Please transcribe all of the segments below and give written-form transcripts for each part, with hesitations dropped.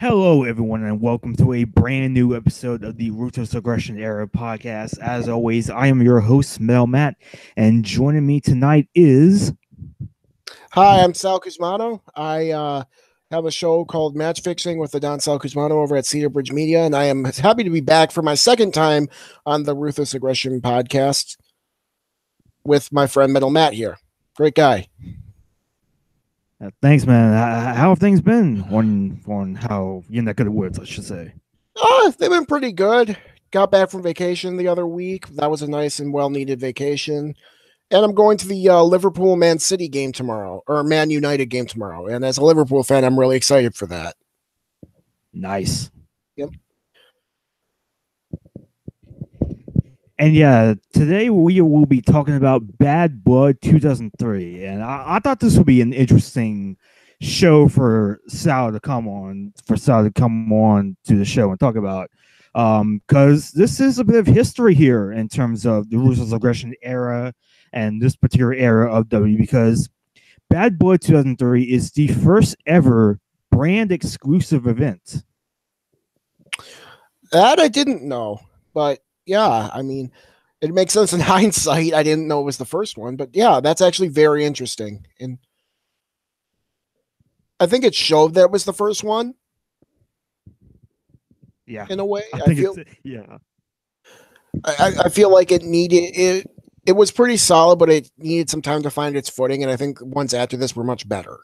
Hello, everyone, and welcome to a brand new episode of the Ruthless Aggression Era podcast. As always, I am your host, Mel Matt, and joining me tonight is. Hi, I'm Sal Cusmano. I have a show called Match Fixing with the Don Sal Cusmano over at Cedar Bridge Media, and I am happy to be back for my second time on the Ruthless Aggression podcast with my friend Metal Matt here. Great guy. Thanks, man. How have things been on how you're not good at words, I should say? They've been pretty good. Got back from vacation the other week. That was a nice and well-needed vacation. And I'm going to the Liverpool Man City game tomorrow, or Man United game tomorrow. And as a Liverpool fan, I'm really excited for that. Nice. Yep. And yeah, today we will be talking about Bad Blood 2003. And I thought this would be an interesting show for Sal to come on, to the show and talk about. Because this is a bit of history here in terms of the Ruthless Aggression era and this particular era of W, because Bad Blood 2003 is the first ever brand exclusive event. That I didn't know, but yeah, I mean, it makes sense in hindsight. I didn't know it was the first one, but yeah, that's actually very interesting. And I think it showed that it was the first one. Yeah, in a way, I feel yeah. I feel like it needed it. It was pretty solid, but it needed some time to find its footing. And I think ones after this were much better.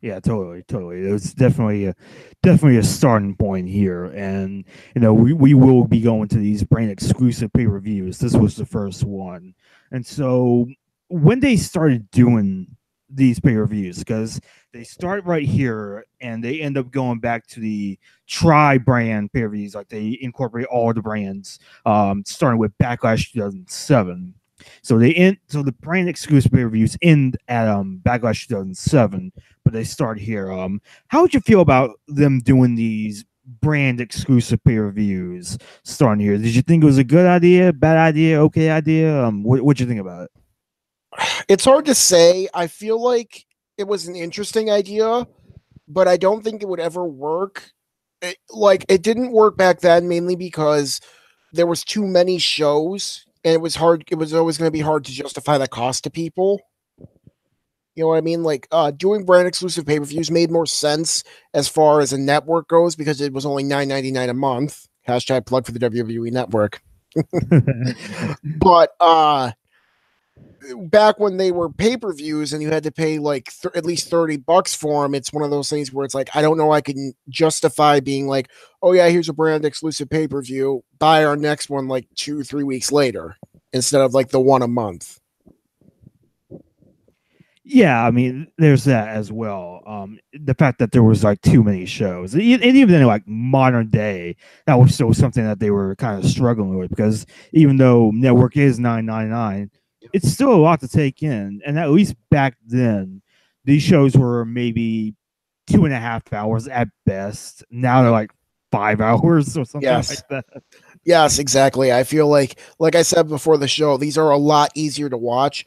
Yeah, totally. It was definitely a starting point here, and we will be going to these brand exclusive pay reviews. This was the first one, and so when they started doing these pay reviews, because they start right here and they end up going back to the tri-brand pay reviews, like they incorporate all the brands, starting with Backlash 2007. So the brand exclusive pay reviews end at Backlash 2007, but they start here. How would you feel about them doing these brand exclusive pay reviews starting here? Did you think it was a good idea, bad idea, okay idea? What'd you think about it? It's hard to say. I feel like it was an interesting idea, but I don't think it would ever work. It didn't work back then, mainly because there was too many shows, and it was hard. It was always going to be hard to justify the cost to people. You know what I mean? Doing brand exclusive pay per views made more sense as far as a network goes because it was only $9.99 a month. Hashtag plug for the WWE network. But back when they were pay-per-views and you had to pay at least $30 for them, it's one of those things where it's like, I don't know, I can justify being like, oh yeah, here's a brand exclusive pay-per-view, buy our next one like 2-3 weeks later instead of like the one a month. Yeah, I mean, there's that as well. The fact that there was like too many shows, and even in like modern day, that was still something that they were kind of struggling with, because even though network is $9.99, it's still a lot to take in. And at least back then, these shows were maybe 2.5 hours at best. Now they're like 5 hours or something like that. Yes, exactly. I feel like I said before the show, these are a lot easier to watch.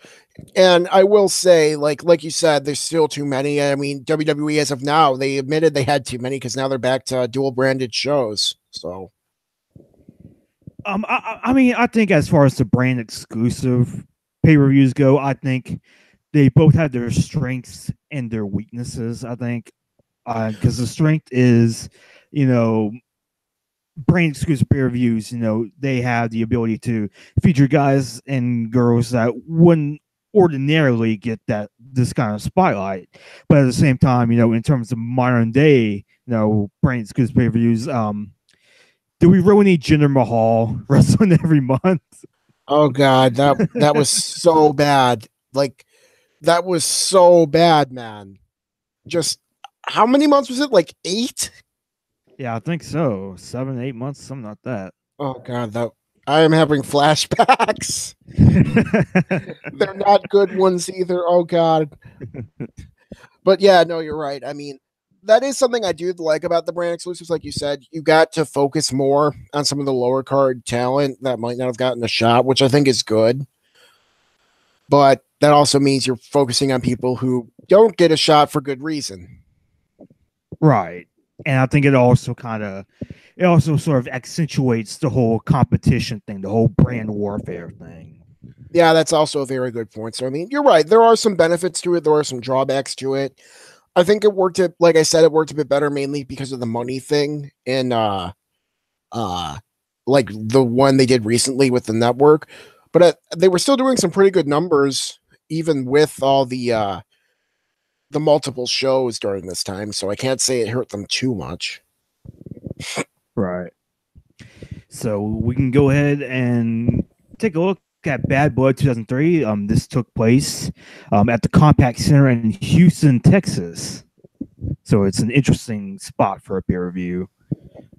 And I will say, like you said, there's still too many. I mean, WWE as of now, they admitted they had too many because now they're back to dual branded shows. So, I mean, I think as far as the brand exclusive pay reviews go, I think they both have their strengths and their weaknesses. I think because the strength is, brand exclusive pay reviews, they have the ability to feature guys and girls that wouldn't ordinarily get this kind of spotlight. But at the same time, in terms of modern day, brand exclusive pay reviews, do we really need Jinder Mahal wrestling every month? Oh God, that was so bad. That was so bad, man. Just how many months was it? Like 8? Yeah, I think so. 7, 8 months, something like that. Oh God, I am having flashbacks. They're not good ones either. Oh God. But yeah, no, you're right. I mean, that is something I do like about the brand exclusives. Like you said, you got to focus more on some of the lower card talent that might not have gotten a shot, which I think is good. But that also means you're focusing on people who don't get a shot for good reason. Right. And I think it also sort of accentuates the whole competition thing, the whole brand warfare thing. Yeah, that's also a very good point. So I mean, you're right. There are some benefits to it. There are some drawbacks to it. I think it worked. Like I said, it worked a bit better mainly because of the money thing and uh, like the one they did recently with the network. But they were still doing some pretty good numbers even with all the multiple shows during this time. So I can't say it hurt them too much. Right. So we can go ahead and take a look at Bad Blood 2003. This took place at the Compact Center in Houston, Texas. So it's an interesting spot for a peer review.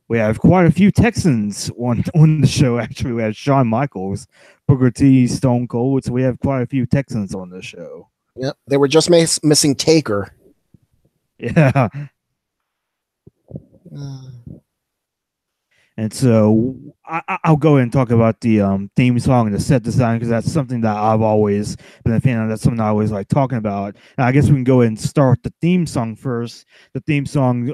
We have quite a few Texans on the show. Actually, we have Shawn Michaels, Booker T, Stone Cold. So we have quite a few Texans on the show. Yep, they were just missing Taker. Yeah. And so I'll go ahead and talk about the theme song and the set design because that's something that I've always been a fan of. That's something I always like talking about. And I guess we can go ahead and start with the theme song first. The theme song,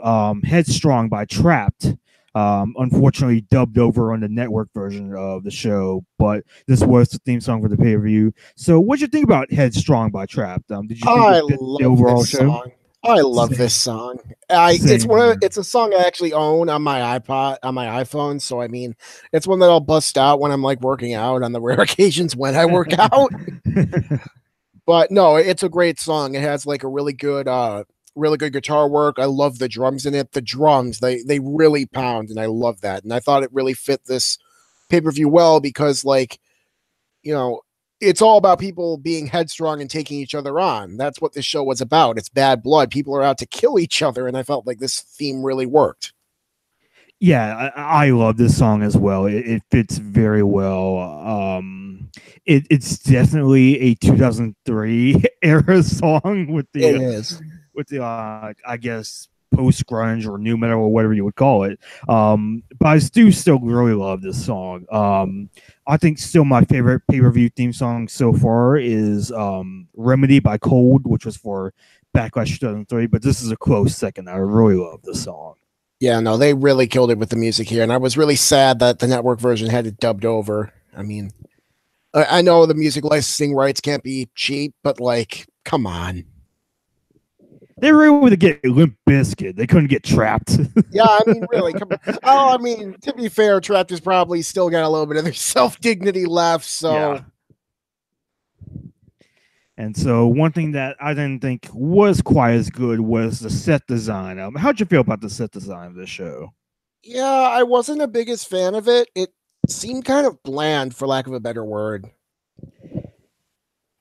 Headstrong by Trapped. Unfortunately, dubbed over on the network version of the show, but this was the theme song for the pay per view. So, what'd you think about Headstrong by Trapped? Did you think it I fit the love overall this show? song. I love this Same, song. same here. It's a song I actually own on my iPod on my iPhone. So I mean, it's one that I'll bust out when I'm like working out on the rare occasions when I work out. But no, it's a great song. It has like a really good guitar work. I love the drums in it. The drums, they really pound and I love that. And I thought it really fit this pay-per-view well because like, you know, it's all about people being headstrong and taking each other on. That's what this show was about. It's bad blood. People are out to kill each other and I felt like this theme really worked. Yeah, I love this song as well. It fits very well. It's definitely a 2003 era song It is. with the I guess post grunge or new metal or whatever you would call it. But I do still really love this song. I think still my favorite pay per view theme song so far is Remedy by Cold, which was for Backlash 2003. But this is a close second. I really love this song. Yeah, no, they really killed it with the music here. And I was really sad that the network version had it dubbed over. I mean, I know the music licensing rights can't be cheap, but like, come on. They were able to get Limp Bizkit. They couldn't get Trapped. Yeah, I mean, really, come on. Oh, I mean, to be fair, Trapped has probably still got a little bit of their self dignity left. So, Yeah. And so one thing that I didn't think was quite as good was the set design. How'd you feel about the set design of this show? yeah, I wasn't the biggest fan of it. It seemed kind of bland, for lack of a better word.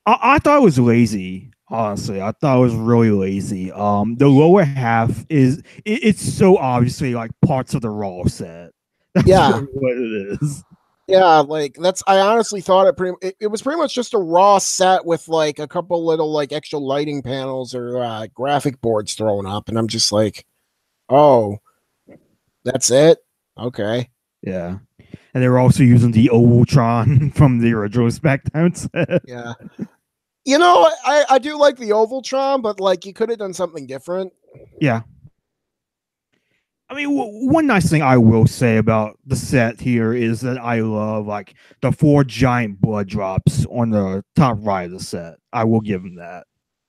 I thought it was lazy. Honestly, I thought it was really lazy. The lower half it's so obviously like parts of the Raw set. That's Yeah, really what it is. yeah, like that's. I honestly thought it was pretty much just a raw set with like a couple little like extra lighting panels or graphic boards thrown up, and I'm just like, oh, that's it. Okay. Yeah, and they were also using the Ovaltron from the original SmackDown set. Yeah. You know, I do like the Ovaltron, but like you could have done something different. Yeah, I mean, one nice thing I will say about the set here is that I love like the four giant blood drops on the top right of the set. I will give them that.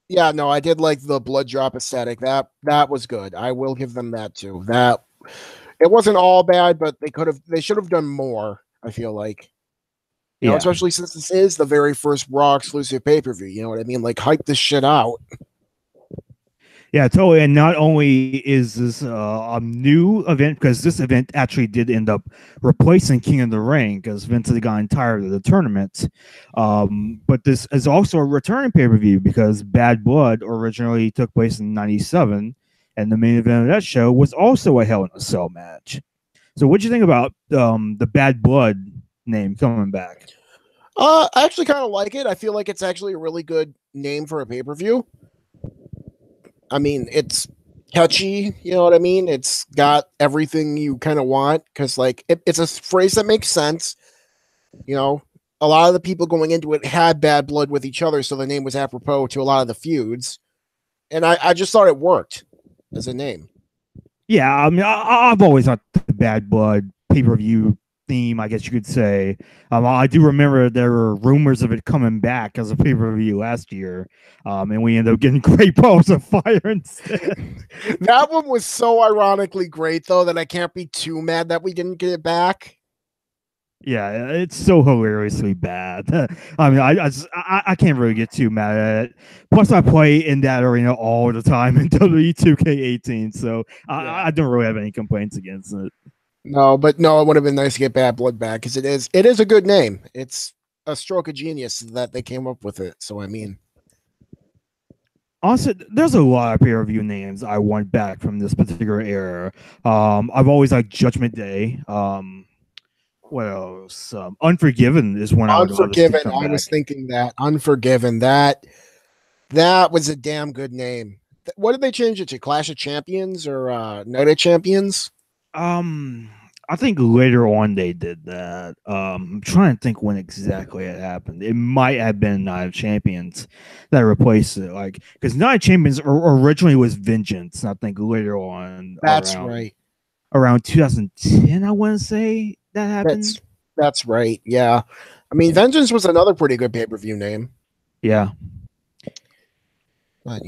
Yeah, no, I did like the blood drop aesthetic. That was good. I will give them that too. That it wasn't all bad, but they should have done more, I feel like. You know, Yeah, especially since this is the very first Raw exclusive pay-per-view. You know what I mean? Like hype this shit out. yeah, totally. And not only is this a new event because this event actually did end up replacing King of the Ring because Vince had gotten tired of the tournament. But this is also a returning pay per view because Bad Blood originally took place in '97, and the main event of that show was also a Hell in a Cell match. So, what do you think about the Bad Blood name coming back? I actually kind of like it. I feel like it's actually a really good name for a pay-per-view. I mean, it's catchy, you know what I mean? It's got everything you kind of want because, like, it's a phrase that makes sense. You know, a lot of the people going into it had bad blood with each other, so the name was apropos to a lot of the feuds. And I just thought it worked as a name. Yeah, I mean, I've always thought the Bad Blood pay per view theme, I guess you could say. I do remember there were rumors of it coming back as a pay per view last year, and we ended up getting Great Balls of Fire instead. That one was so ironically great, though, that I can't be too mad that we didn't get it back. Yeah, it's so hilariously bad. I mean, I can't really get too mad at it. Plus, I play in that arena all the time in WWE 2K18, so Yeah. I don't really have any complaints against it. No, but no, it would have been nice to get Bad Blood back because it is a good name. It's a stroke of genius that they came up with it. So I mean, Honestly, there's a lot of pay-per-view names I want back from this particular era. I've always liked Judgment Day. What else? Unforgiven is one I would love to see Unforgiven. come I was back. thinking that Unforgiven. That was a damn good name. What did they change it to? Clash of Champions or Night of Champions? Um, I think later on they did that. I'm trying to think when exactly it happened. It might have been Night of Champions that replaced it, like because Night of Champions originally was Vengeance. And I think later on, That's right. around 2010, I want to say that That's happened. that's right. Yeah. I mean, Yeah, Vengeance was another pretty good pay per view name, yeah. but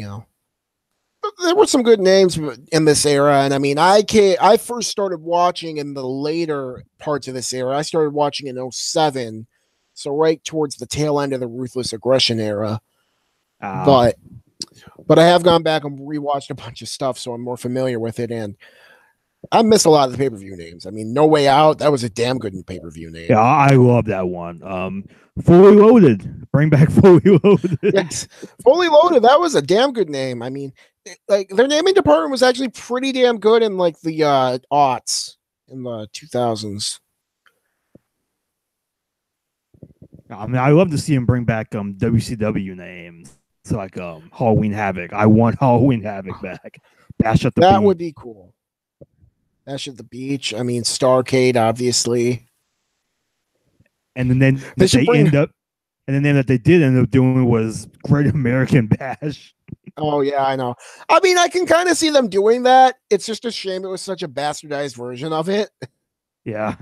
there were some good names in this era, and I mean, I first started watching in the later parts of this era. I started watching in '07, so right towards the tail end of the Ruthless Aggression era. Uh, But I have gone back and rewatched a bunch of stuff, so I'm more familiar with it, and I miss a lot of the pay per view names. I mean, No Way Out, that was a damn good pay per view name. yeah, I love that one. Fully Loaded. Bring back Fully Loaded. Yes, Fully Loaded, that was a damn good name. I mean, like their naming department was actually pretty damn good in like the aughts in the 2000s. I mean, I love to see him bring back WCW names. It's like Halloween Havoc. I want Halloween Havoc back. Bash at the That would Beach. be cool. Ash at the Beach. I mean, Starcade, obviously. And then They that should they bring. end up, and the name that they did end up doing was Great American Bash. Oh yeah, I know. I mean, I can kind of see them doing that. It's just a shame it was such a bastardized version of it. Yeah.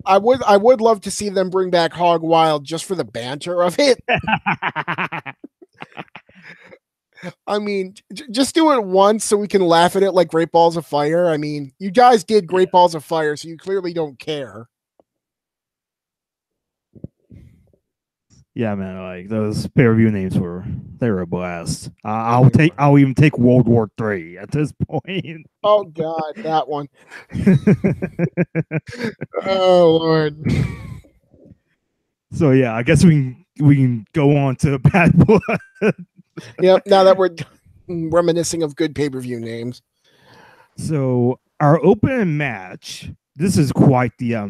I would love to see them bring back Hog Wild just for the banter of it. I mean, just do it once so we can laugh at it like Great Balls of Fire. I mean, you guys did Yeah. Great Balls of Fire, so you clearly don't care. Yeah, man. Like those pay per view names they were a blast. They were. I'll even take World War III at this point. Oh God, that one. Oh Lord. So yeah, I guess we can go on to Bad Blood. Yep. Now that we're reminiscing of good pay per view names. So our opening match, this is quite the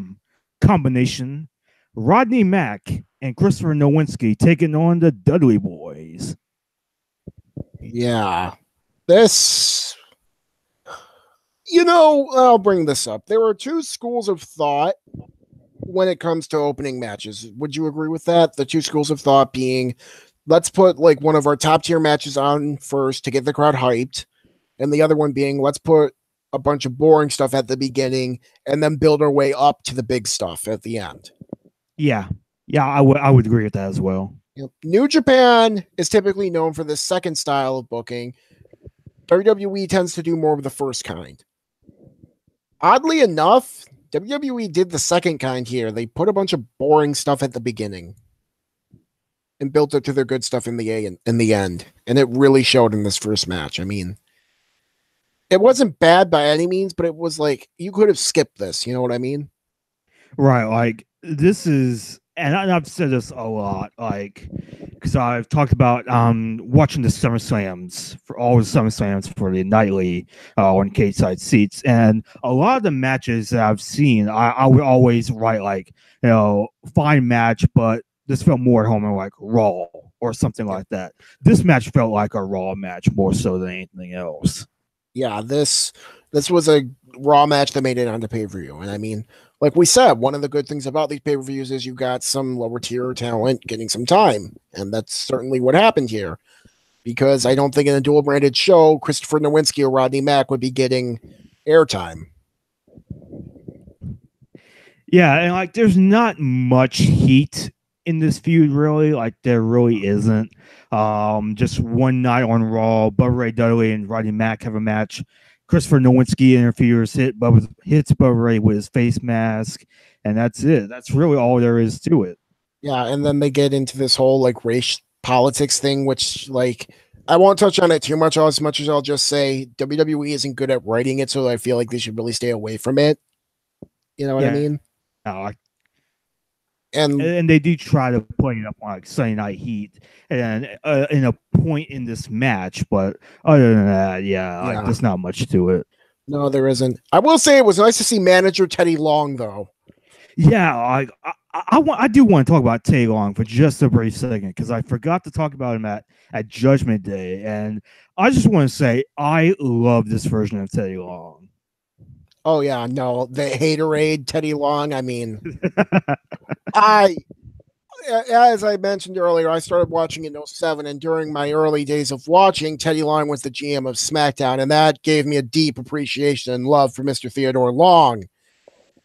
combination. Rodney Mack and Christopher Nowinski taking on the Dudley Boys. Yeah. This, I'll bring this up. There are two schools of thought when it comes to opening matches. Would you agree with that? The two schools of thought being, let's put like one of our top tier matches on first to get the crowd hyped. And the other one being, let's put a bunch of boring stuff at the beginning and then build our way up to the big stuff at the end. Yeah, yeah, I would agree with that as well. Yep. New Japan is typically known for the second style of booking. WWE tends to do more of the first kind. Oddly enough, WWE did the second kind here. They put a bunch of boring stuff at the beginning and built it to their good stuff in the end. And it really showed in this first match. I mean, it wasn't bad by any means, but it was like you could have skipped this. You know what I mean? Right, like this is, and I've said this a lot, like because I've talked about watching the Summer Slams for all the Summer Slams for the nightly on cage side seats, and a lot of the matches that I've seen, I would always write like fine match, but this felt more at home in like Raw or something like that. This match felt like a Raw match more so than anything else. Yeah, this was a Raw match that made it onto pay per view, and I mean, like we said, one of the good things about these pay per views is you got some lower tier talent getting some time, and that's certainly what happened here. because I don't think in a dual branded show, Christopher Nowinski or Rodney Mack would be getting airtime. Yeah, and like there's not much heat in this feud really. Like there really isn't. Just one night on Raw, Bubba Ray Dudley and Rodney Mack have a match. Christopher Nowinski interferes, hits Bubba Ray with his face mask, and that's it. That's really all there is to it. Yeah, and then they get into this whole like race politics thing, which like I won't touch on it too much. As much as I'll just say WWE isn't good at writing it, so I feel like they should really stay away from it. You know what I Yeah, mean? like And and they do try to play it up on like Sunday Night Heat and in a point in this match, but other than that, yeah, like yeah, there's not much to it. no, there isn't. I will say it was nice to see manager Teddy Long though. Yeah, I do want to talk about Tay Long for just a brief second because I forgot to talk about him at Judgment Day, and I just want to say I love this version of Teddy Long. Oh yeah, no, the haterade Teddy Long. I mean, I as I mentioned earlier, I started watching in '07, and during my early days of watching, Teddy Long was the GM of SmackDown, and that gave me a deep appreciation and love for Mr. Theodore Long.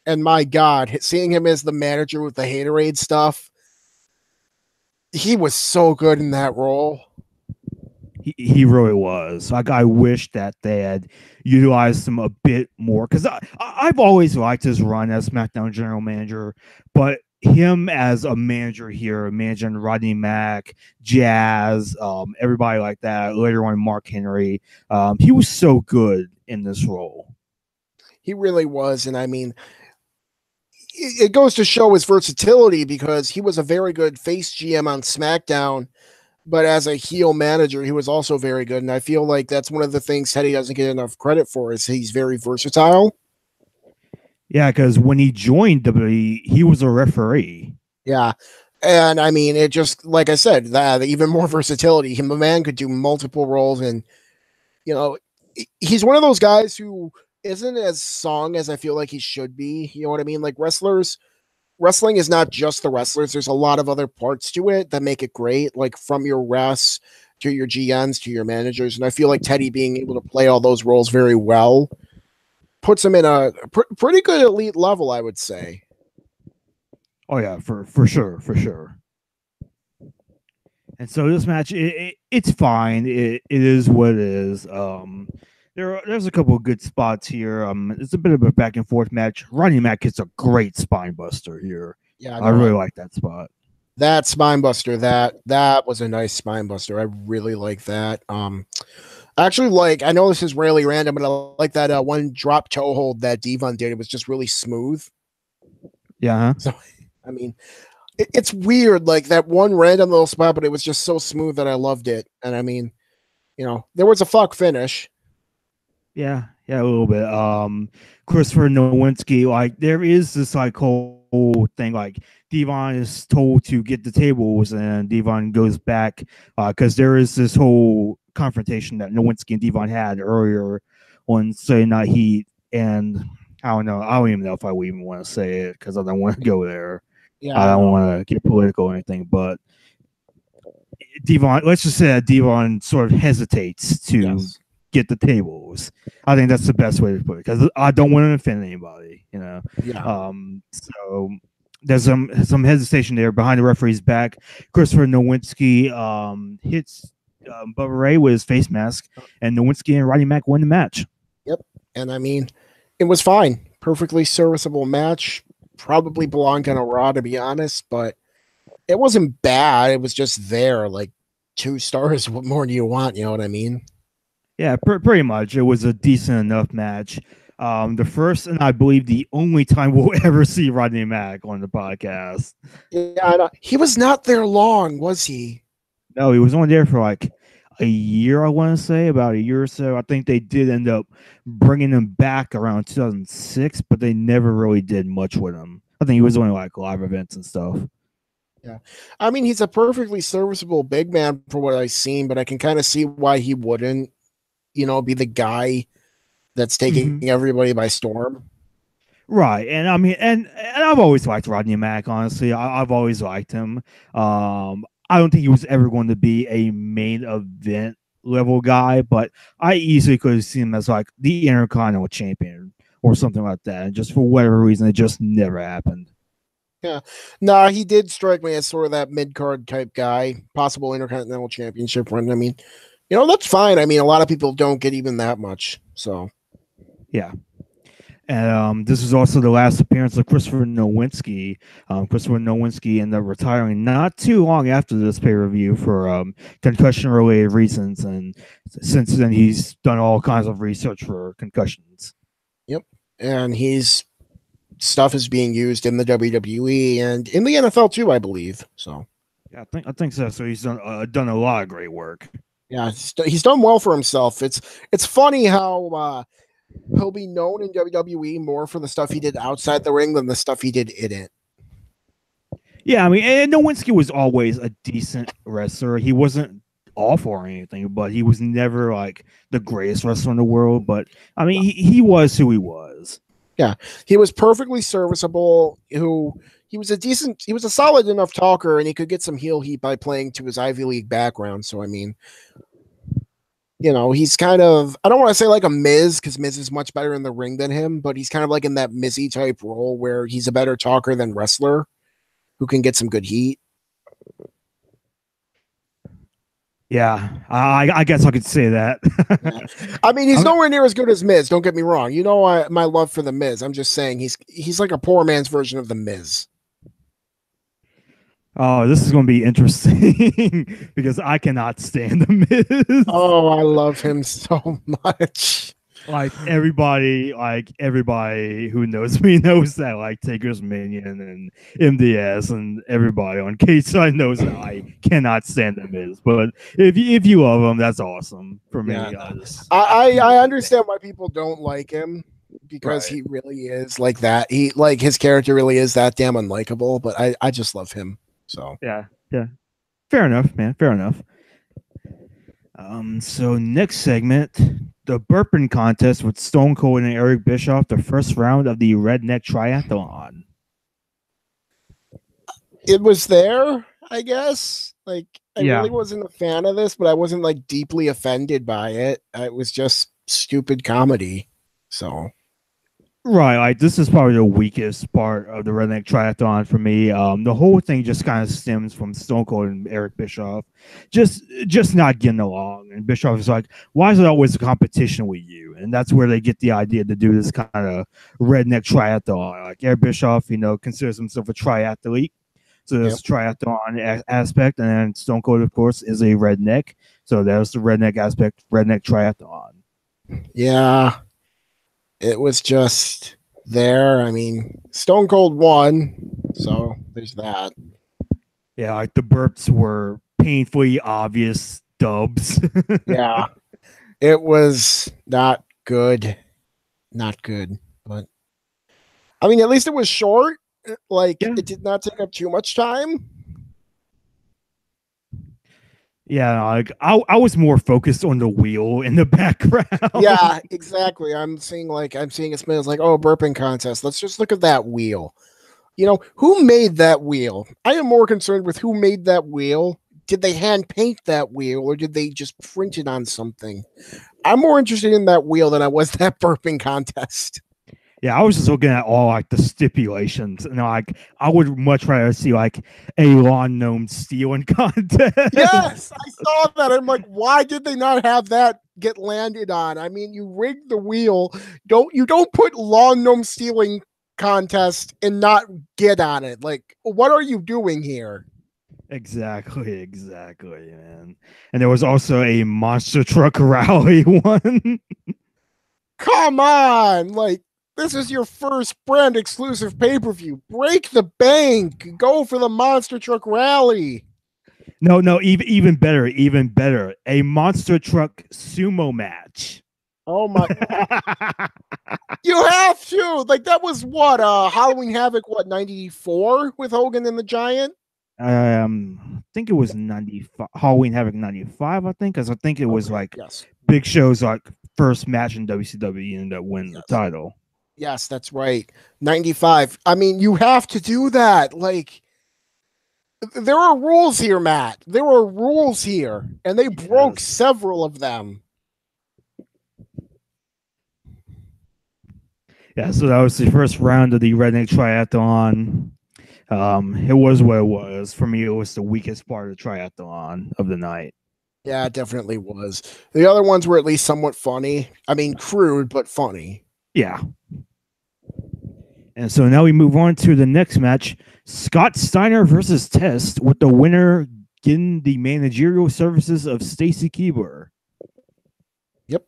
And my God, seeing him as the manager with the haterade stuff, he was so good in that role. He really was. Like I wish that they had utilized him a bit more because I've always liked his run as SmackDown general manager, but him as a manager here, managing Rodney Mack, Jazz, everybody like that. Later on, Mark Henry, he was so good in this role. He really was, and I mean, it goes to show his versatility because he was a very good face GM on SmackDown, but as a heel manager, he was also very good. And I feel like that's one of the things Teddy doesn't get enough credit for is he's very versatile. Yeah, because when he joined WWE, he was a referee. Yeah. And I mean, it just, like I said, that even more versatility. Him, a man could do multiple roles. And, you know, he's one of those guys who isn't as song as I feel like he should be. You know what I mean? Like wrestling is not just the wrestlers. There's a lot of other parts to it that make it great, like from your refs to your GMs to your managers. And I feel like Teddy being able to play all those roles very well puts him in a pretty good elite level, I would say. Oh yeah, for sure, for sure. And so this match, it's fine. It is what it is. There's a couple of good spots here. It's a bit of a back and forth match. Rodney Mack gets a great spine buster here. Yeah, I really like that spot. That spine buster, that was a nice spine buster. I really like that. Actually, like I know this is rarely random, but I like that one drop toe hold that Devon did. It was just really smooth. Yeah. Huh? So, I mean, it's weird, like that one random little spot, but it was just so smooth that I loved it. And I mean, you know, there was a fuck finish. Yeah, a little bit. Christopher Nowinski, like there is this like whole thing, like Devon is told to get the tables, and Devon goes back because there is this whole confrontation that Nowinski and Devon had earlier on Sunday Night Heat, and I don't know, I don't even know if I would even want to say it because I don't want to go there. Yeah, I don't want to get political or anything, but Devon, let's just say that Devon sort of hesitates to. Yes. Get the tables. I think that's the best way to put it because I don't want to offend anybody, you know. Yeah. So there's some hesitation there behind the referee's back. Christopher Nowinski hits Bubba Ray with his face mask, and Nowinski and Rodney Mack win the match. Yep. And I mean, it was fine. Perfectly serviceable match. Probably belonged on a Raw, to be honest, but it wasn't bad. It was just there, like 2 stars. What more do you want? You know what I mean? Yeah, pretty much. It was a decent enough match. The first and I believe the only time we'll ever see Rodney Mack on the podcast. Yeah, he was not there long, was he? No, he was only there for like a year, I want to say, about a year or so. I think they did end up bringing him back around 2006, but they never really did much with him. I think he was only like live events and stuff. Yeah. I mean, he's a perfectly serviceable big man for what I've seen, but I can kind of see why he wouldn't, you know, be the guy that's taking everybody by storm. Right. And I mean, and I've always liked Rodney Mack, honestly. I've always liked him. I don't think he was ever going to be a main event level guy, but I easily could have seen him as like the Intercontinental Champion or something like that. And just for whatever reason, it just never happened. Yeah. Nah, he did strike me as sort of that mid card type guy, possible Intercontinental Championship run. I mean, that's fine. I mean, a lot of people don't get even that much. So, Yeah. And this is also the last appearance of Christopher Nowinski. Christopher Nowinski ended up retiring not too long after this pay per view for concussion related reasons. And since then, he's done all kinds of research for concussions. yep. And his stuff is being used in the WWE and in the NFL too, I believe. So, Yeah, I think so. So he's done a lot of great work. yeah, he's done well for himself. It's funny how he'll be known in WWE more for the stuff he did outside the ring than the stuff he did in it. Yeah, I mean, and Nowinski was always a decent wrestler. He wasn't awful or anything, but he was never like the greatest wrestler in the world. But I mean, he was who he was. Yeah, he was perfectly serviceable. He was a solid enough talker, and he could get some heel heat by playing to his Ivy League background. So I mean, he's kind of, I don't want to say like a Miz, because Miz is much better in the ring than him, but he's kind of like in that Mizzy type role where he's a better talker than wrestler who can get some good heat. Yeah, I guess I could say that. Yeah. I mean, he's nowhere near as good as Miz. Don't get me wrong. My love for the Miz. I'm just saying he's like a poor man's version of the Miz. Oh, this is going to be interesting because I cannot stand the Miz. Oh, I love him so much. Like everybody who knows me knows that like Taker's Minion and MDS and everybody on K-Side knows that I cannot stand the Miz. But if you love him, that's awesome for me. Yeah, I understand why people don't like him because Right. he really is like that. His character really is that damn unlikable. But I just love him. So yeah. Fair enough, man. Fair enough. So next segment, the burping contest with Stone Cold and Eric Bischoff, the first round of the Redneck Triathlon. it was there, I guess. Like, I Yeah. really wasn't a fan of this, but I wasn't like deeply offended by it. It was just stupid comedy. So Right, like this is probably the weakest part of the Redneck Triathlon for me. The whole thing just kind of stems from Stone Cold and Eric Bischoff, just not getting along. And Bischoff is like, "Why is it always a competition with you?" And that's where they get the idea to do this kind of Redneck Triathlon. Like Eric Bischoff, considers himself a triathlete, so there's triathlon aspect, and then Stone Cold, of course, is a redneck, so there's the redneck aspect, Redneck Triathlon. yeah, it was just there. I mean, Stone Cold won, so there's that. Yeah, like the burps were painfully obvious dubs. Yeah, it was not good. Not good. But I mean, at least it was short. Like, Yeah. it did not take up too much time. Yeah, like I was more focused on the wheel in the background. Yeah, exactly. I'm seeing a smell. It's like, oh, burping contest. Let's just look at that wheel. Who made that wheel? I am more concerned with who made that wheel. Did they hand paint that wheel or did they just print it on something? I'm more interested in that wheel than I was that burping contest. Yeah, I was just looking at all like the stipulations, and like I would much rather see like a lawn gnome stealing contest. Yes, I saw that. I'm like, why did they not have that get landed on? I mean, you rigged the wheel. You don't put lawn gnome stealing contest and not get on it. Like, what are you doing here? Exactly, man. And there was also a monster truck rally one. Come on, like, this is your first brand exclusive pay-per-view. Break the bank. Go for the monster truck rally. No, even better. A monster truck sumo match. Oh my! You have to. Like, that was what Halloween Havoc, 94 with Hogan and the Giant. I think it was 95 Halloween Havoc 95, I think, because I think it was like yes. Big Show's like first match in WCW and that win the title. Yes, that's right. 95. I mean, you have to do that. Like, There are rules here, Matt. There are rules here, and they broke Yes. several of them. Yeah, so that was the first round of the Redneck Triathlon. It was what it was. For me, it was the weakest part of the triathlon of the night. Yeah, it definitely was. The other ones were at least somewhat funny. I mean, crude, but funny. Yeah. And so now we move on to the next match, Scott Steiner versus Test, with the winner getting the managerial services of Stacy Keebler. Yep.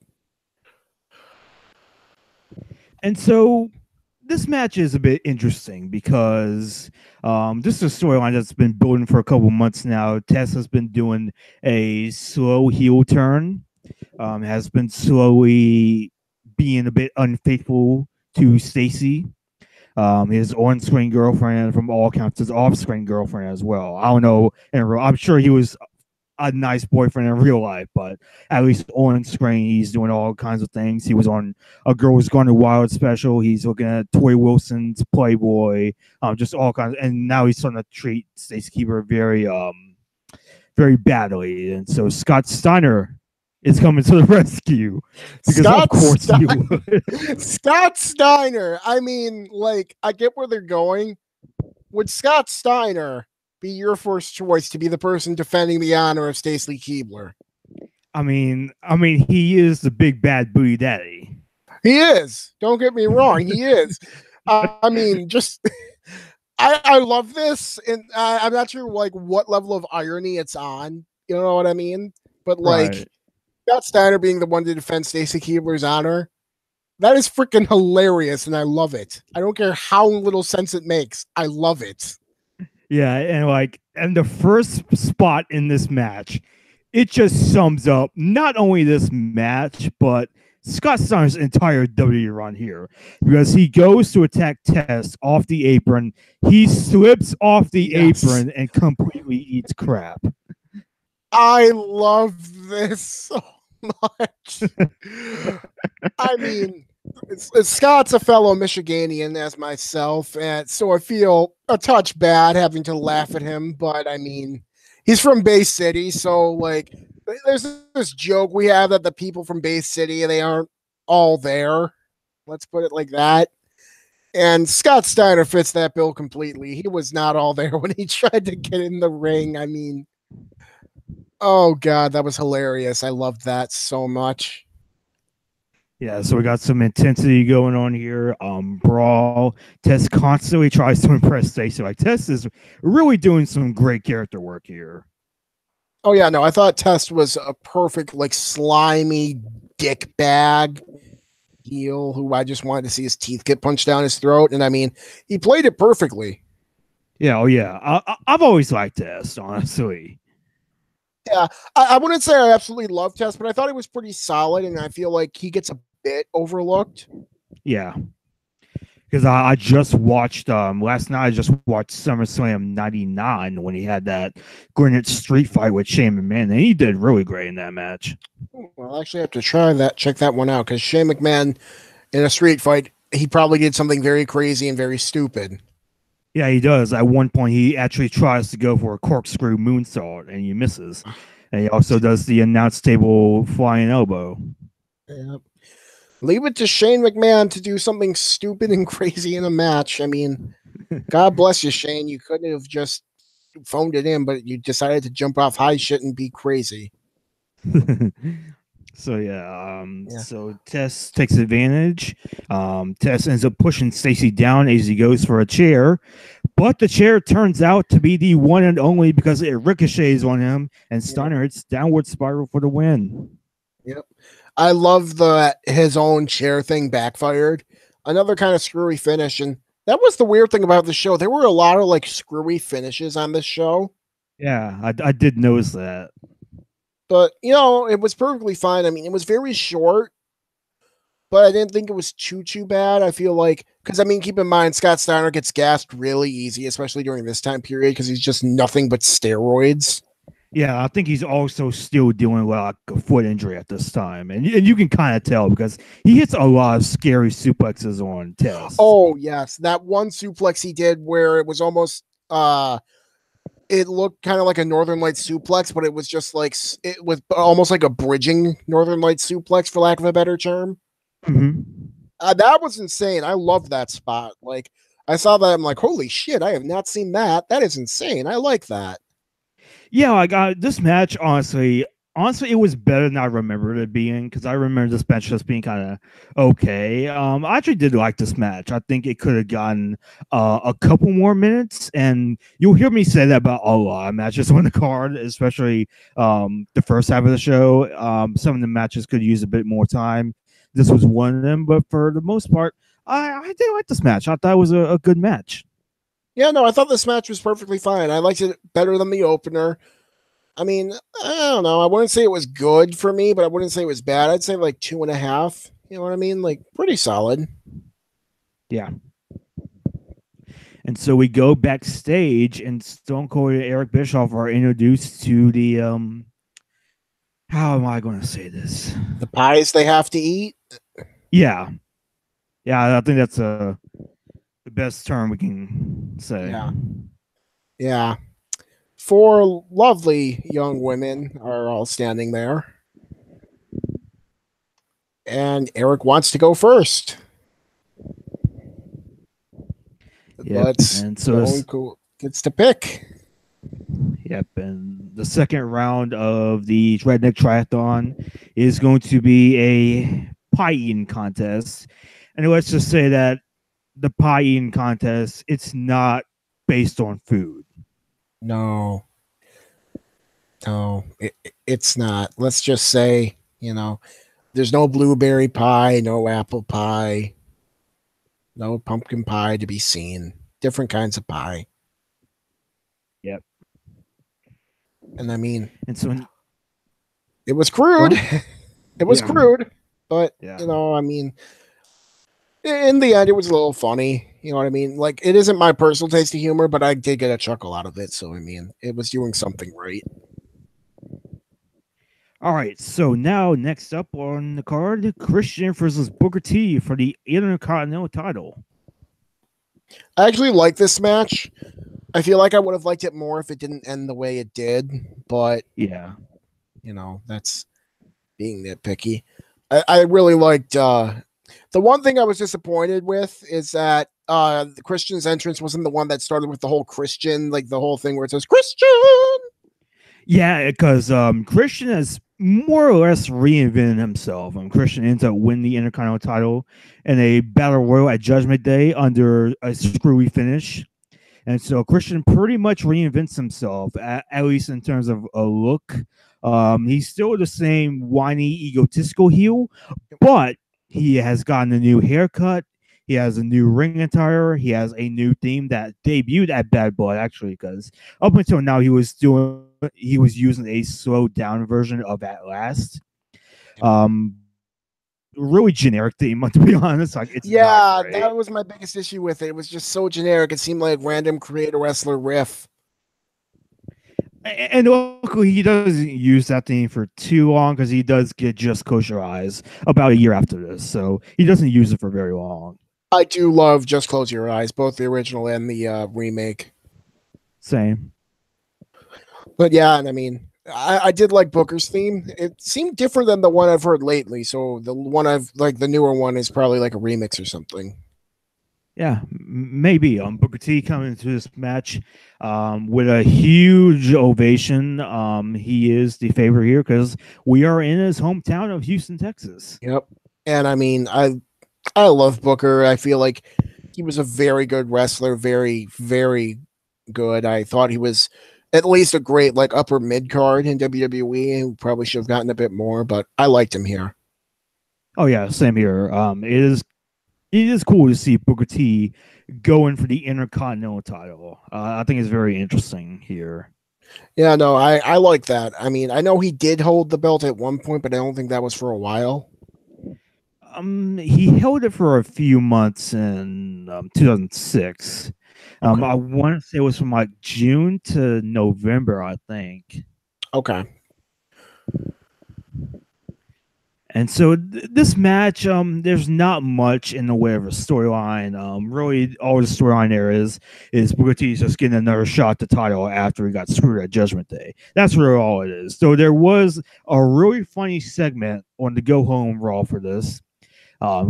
And so this match is a bit interesting because this is a storyline that's been building for a couple months now. Tess has been doing a slow heel turn, has been slowly being a bit unfaithful to Stacy, his on-screen girlfriend, from all accounts, his off-screen girlfriend as well. I don't know, I'm sure he was a nice boyfriend in real life, but at least on screen, he's doing all kinds of things. He was on A Girl Who's Gone Wild special. He's looking at Toy Wilson's Playboy, just all kinds. And now he's starting to treat Stacy Keebler very badly. And so Scott Steiner is coming to the rescue because Scott of course he would. Scott Steiner. I mean, like, I get where they're going. Would Scott Steiner be your first choice to be the person defending the honor of Stacy Keebler? I mean, he is the big bad booty daddy. He is. Don't get me wrong. He is. I mean, just I love this, and I'm not sure like what level of irony it's on. You know what I mean? But like Right. Scott Steiner being the one to defend Stacy Keebler's honor, that is freaking hilarious, and I love it. I don't care how little sense it makes. I love it. Yeah, and the first spot in this match, it just sums up not only this match, but Scott Steiner's entire WWE run here. Because he goes to attack Test off the apron, he slips off the apron and completely eats crap. I love this so much. I mean, Scott's a fellow Michiganian as myself, and so I feel a touch bad having to laugh at him. But I mean, he's from Bay City, so like, there's this joke we have that the people from Bay City, they aren't all there. Let's put it like that. And Scott Steiner fits that bill completely. He was not all there when he tried to get in the ring. I mean, oh god, that was hilarious. I loved that so much. Yeah, so we got some intensity going on here. Brawl. Tess constantly tries to impress Stacey. Like, Tess is really doing some great character work here. Oh yeah, no, I thought Test was a perfect, like, slimy dick bag heel who I just wanted to see his teeth get punched down his throat. And I mean, he played it perfectly. Yeah, oh yeah. I've always liked Tess, honestly. Yeah, I wouldn't say I absolutely love Test, but I thought he was pretty solid, and I feel like he gets a bit overlooked. Yeah. Because I just watched last night. I just watched SummerSlam '99 when he had that Granite Street fight with Shane McMahon, and he did really great in that match. Well, I actually have to check that one out, because Shane McMahon in a street fight, he probably did something very crazy and very stupid. Yeah, he does. At one point, he actually tries to go for a corkscrew moonsault, and he misses. And he also does the announce table flying elbow. Yep. Leave it to Shane McMahon to do something stupid and crazy in a match. I mean, God bless you, Shane. You couldn't have just phoned it in, but you decided to jump off high shit and be crazy. So so Tess takes advantage. Tess ends up pushing Stacy down as he goes for a chair, but the chair turns out to be the one and only because it ricochets on him, and Steiner hits downward spiral for the win. Yep. I love that his own chair thing backfired. Another kind of screwy finish, and that was the weird thing about the show. There were a lot of like screwy finishes on this show. Yeah, I did notice that. But, you know, it was perfectly fine. I mean, it was very short, but I didn't think it was too bad. I feel like, because, I mean, keep in mind, Scott Steiner gets gassed really easy, especially during this time period, because he's just nothing but steroids. Yeah, I think he's also still dealing with like a foot injury at this time. And you can kind of tell because he hits a lot of scary suplexes on Tess. Oh, yes. That one suplex he did where it was almost, it looked kind of like a Northern Lights suplex, but it was just like it was almost like a bridging Northern Lights suplex, for lack of a better term. Mm-hmm. That was insane. I loved that spot. Like I saw that, I'm like, holy shit! I have not seen that. That is insane. I like that. Yeah, like this match, honestly, it was better than I remembered it being because I remember this match just being kind of okay. I actually did like this match. I think it could have gotten a couple more minutes, and you'll hear me say that about a lot of matches on the card, especially the first half of the show. Some of the matches could use a bit more time. This was one of them, but for the most part, I did like this match. I thought it was a good match. Yeah, no, I thought this match was perfectly fine. I liked it better than the opener. I mean, I don't know. I wouldn't say it was good for me, but I wouldn't say it was bad. I'd say like 2.5. You know what I mean? Like pretty solid. Yeah. And so we go backstage, and Stone Cold and Eric Bischoff are introduced to the how am I going to say this? The pies they have to eat. Yeah, yeah, I think that's the best term we can say. Yeah. Yeah. Four lovely young women are all standing there. And Eric wants to go first. Yep, But and so Stone Cold gets to pick. yep, and the second round of the Redneck Triathlon is going to be a pie eating contest, and let's just say that the pie eating contest, it's not based on food. No, no, it's not. Let's just say, there's no blueberry pie, no apple pie, no pumpkin pie to be seen. Different kinds of pie. Yep. And I mean, And so, it was go crude. on. It was Yeah. crude, but Yeah. I mean, in the end, it was a little funny. You know what I mean? Like, it isn't my personal taste of humor, but I did get a chuckle out of it. So, I mean, it was doing something right. All right. So now, next up on the card, Christian versus Booker T for the Intercontinental title. I actually like this match. I feel like I would have liked it more if it didn't end the way it did, but, Yeah. that's being nitpicky. I really liked the one thing I was disappointed with is that the Christian's entrance wasn't the one that started with the whole Christian, like the whole thing where it says Christian. Yeah, because Christian has more or less reinvented himself. Christian ends up winning the Intercontinental title in a battle royal at Judgment Day under a screwy finish. And so Christian pretty much reinvents himself, at least in terms of a look. He's still the same whiny, egotistical heel, but he has gotten a new haircut. He has a new ring attire. He has a new theme that debuted at Bad Blood, actually, because up until now he was using a slowed down version of At Last. Really generic theme, to be honest. Like it's not Yeah, great. that was my biggest issue with it. It was just so generic. It seemed like random creator wrestler riff. And luckily, he doesn't use that theme for too long because he does get Just Close Your Eyes about a year after this. So he doesn't use it for very long. I do love Just Close Your Eyes, both the original and the remake. Same. But yeah, and I mean, I did like Booker's theme. It seemed different than the one I've heard lately. So the one I've like the newer one is probably like a remix or something. Yeah, maybe. Booker T coming into this match with a huge ovation. He is the favorite here because we are in his hometown of Houston, Texas. Yep. And I mean, I love Booker. I feel like he was a very good wrestler, very very good. I thought he was at least a great like upper mid card in WWE. He probably should have gotten a bit more, but I liked him here. Oh yeah, same here. It is cool to see Booker T going for the Intercontinental title. I think it's very interesting here. Yeah, no, I like that. I mean, I know he did hold the belt at one point, but I don't think that was for a while. He held it for a few months in 2006. Okay. I want to say it was from like June to November, I think. Okay. And so this match, there's not much in the way of a storyline. Really, all the storyline there is Booker T's just getting another shot at the title after he got screwed at Judgment Day. That's really all it is. So there was a really funny segment on the Go Home Raw for this.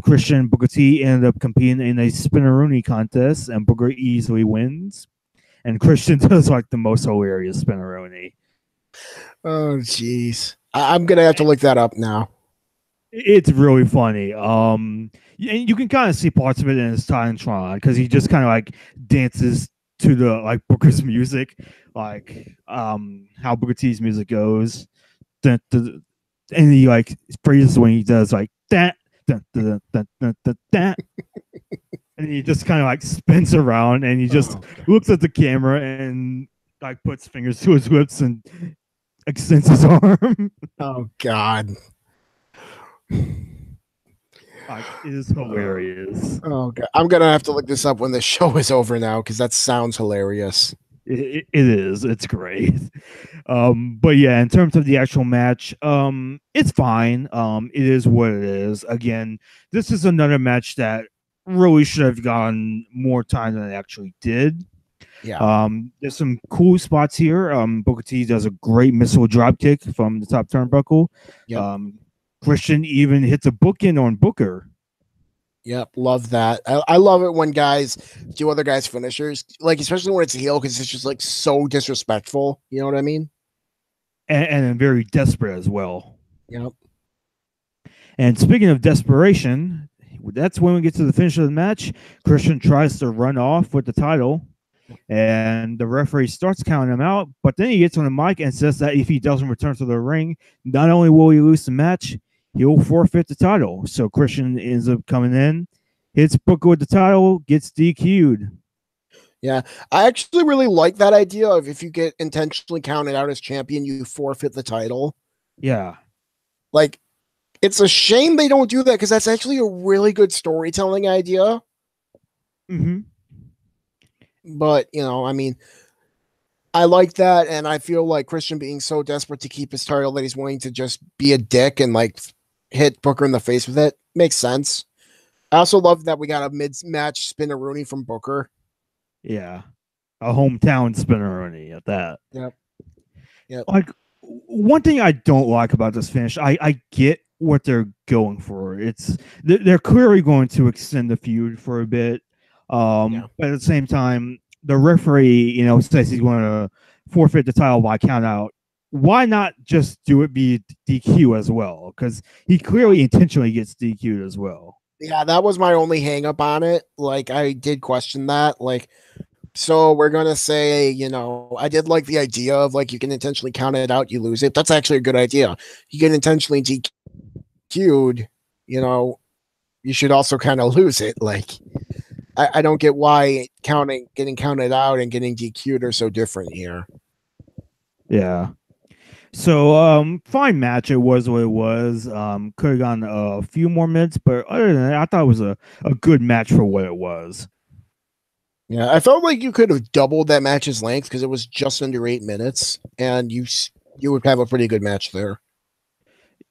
Christian and Booker T ended up competing in a spinneroonie contest, and Booker easily wins. And Christian does like the most hilarious spinneroonie. Oh, jeez. I'm gonna have to look that up now. It's really funny. And you can kind of see parts of it in his Titantron because he just kind of like dances to the like Booker's music, like how Booker T's music goes, dun, dun, and he like phrases when he does like that, dun, dun, dun, dun, dun, that, and he just kind of like spins around and he just looks at the camera and like puts fingers to his lips and extends his arm. Oh God. Like, it is hilarious. Oh God. I'm gonna have to look this up when the show is over now because that sounds hilarious. It is. It's great. But yeah, in terms of the actual match, it's fine. It is what it is. Again, this is another match that really should have gotten more time than it actually did. Yeah. There's some cool spots here. Booker T does a great missile drop kick from the top turnbuckle. Yep. Christian even hits a bookend on Booker. Yep, love that. I love it when guys do other guys' finishers, like especially when it's a heel because it's just like so disrespectful. You know what I mean? And very desperate as well. Yep. And speaking of desperation, that's when we get to the finish of the match. Christian tries to run off with the title, and the referee starts counting him out. But then he gets on the mic and says that if he doesn't return to the ring, not only will he lose the match, he'll forfeit the title. So Christian ends up coming in, hits Booker with the title, gets DQ'd. Yeah, I actually really like that idea of if you get intentionally counted out as champion, you forfeit the title. Yeah. Like, it's a shame they don't do that because that's actually a really good storytelling idea. Mm-hmm. But, you know, I mean, I like that. And I feel like Christian being so desperate to keep his title that he's willing to just be a dick and like hit Booker in the face with it makes sense. I also love that we got a mid-match spin-a-rooney from Booker. Yeah. A hometown spinneroni at that. Yep. Yep. Like, one thing I don't like about this finish, I get what they're going for. It's they're clearly going to extend the feud for a bit. But at the same time, the referee, says he's going to forfeit the title by count out. Why not just do it be DQ as well? Because he clearly intentionally gets DQ'd as well. Yeah, that was my only hang up on it. Like, I did question that. Like, so we're going to say, I did like the idea of like you can intentionally count it out, you lose it. That's actually a good idea. You can intentionally DQ'd, you should also kind of lose it. Like, I don't get why getting counted out and getting DQ'd are so different here. Yeah. So, fine match. It was what it was. Could have gone a few more minutes, but other than that, I thought it was a good match for what it was. Yeah, I felt like you could have doubled that match's length because it was just under 8 minutes, and you would have a pretty good match there.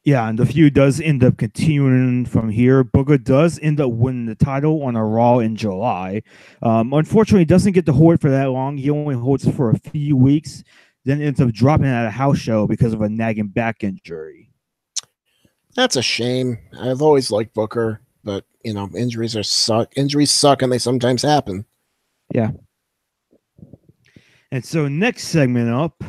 Yeah, and the feud does end up continuing from here. Booker does end up winning the title on a Raw in July. Unfortunately, he doesn't get to hold it for that long. He only holds it for a few weeks, then ends up dropping at a house show because of a nagging back injury. That's a shame. I've always liked Booker, but injuries suck. Injuries suck, and they sometimes happen. Yeah. And so next segment up,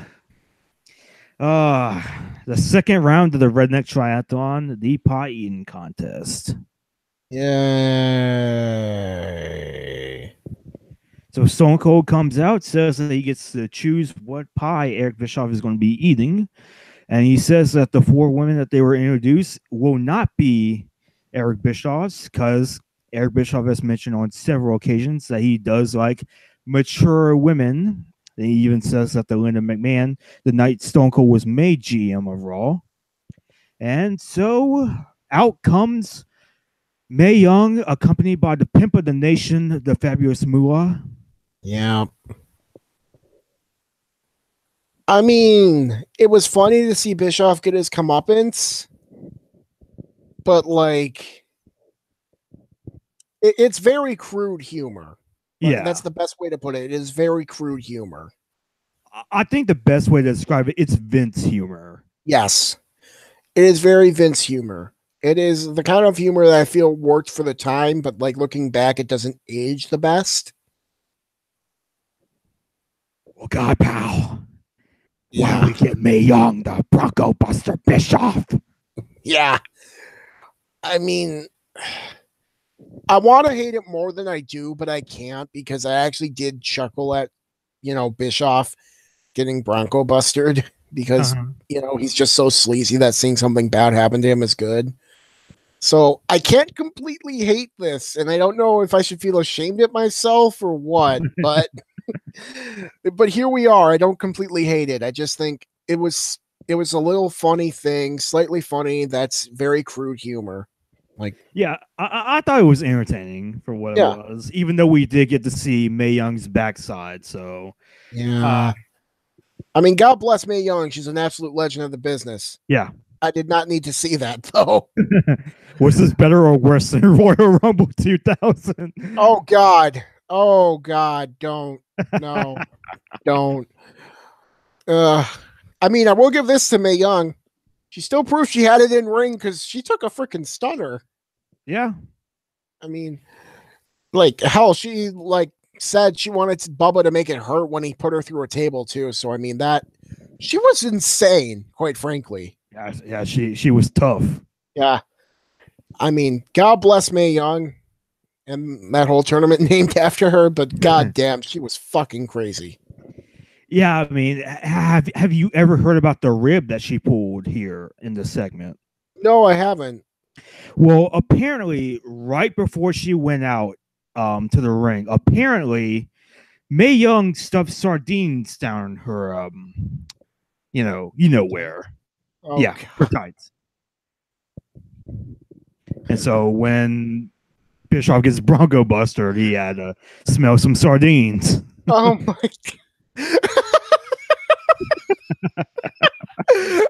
the second round of the Redneck Triathlon, the pie eating contest. Yay. So Stone Cold comes out, says that he gets to choose what pie Eric Bischoff is going to be eating. And he says that the 4 women that they were introduced will not be Eric Bischoff's because Eric Bischoff has mentioned on several occasions that he does like mature women. And he even says that the Linda McMahon, the night Stone Cold was made GM of Raw. And so out comes Mae Young, accompanied by the pimp of the nation, the fabulous Moolah. Yeah. I mean, it was funny to see Bischoff get his comeuppance, but like it's very crude humor. That's Yeah. the best way to put it. It is very crude humor. I think the best way to describe it, it's Vince humor. Yes, it is very Vince humor. It is the kind of humor that I feel worked for the time, but like looking back, it doesn't age the best. Well, God, pal, why don't Yeah. we get Mae Young, the Bronco Buster Bischoff? Yeah. I mean, I want to hate it more than I do, but I can't because I actually did chuckle at, Bischoff getting Bronco busted because, Uh-huh. he's just so sleazy that seeing something bad happen to him is good. So I can't completely hate this, and I don't know if I should feel ashamed at myself or what, but here we are. I don't completely hate it. I just think it was a little funny thing, slightly funny. That's very crude humor. Like, Yeah, I thought it was entertaining for what it yeah, was, even though we did get to see Mae Young's backside. So, yeah. I mean, God bless Mae Young. She's an absolute legend of the business. yeah. I did not need to see that though. Was this better or worse than Royal Rumble 2000? Oh God. Oh God. Don't. No. Don't. Uh, I mean, I will give this to Mae Young. She still proved she had it in ring because she took a freaking stunner. Yeah. I mean, like hell, she like said she wanted Bubba to make it hurt when he put her through a table too. So I mean that she was insane, quite frankly. Yeah, she was tough. Yeah. I mean, God bless Mae Young and that whole tournament named after her, but god damn, she was fucking crazy. Yeah, I mean, have you ever heard about the rib that she pulled here in the segment? No, I haven't. Well, apparently, right before she went out to the ring, apparently Mae Young stuffed sardines down her where. Oh Yeah, her god. tights. And so when Bischoff gets Bronco Buster, he had to smell some sardines. Oh my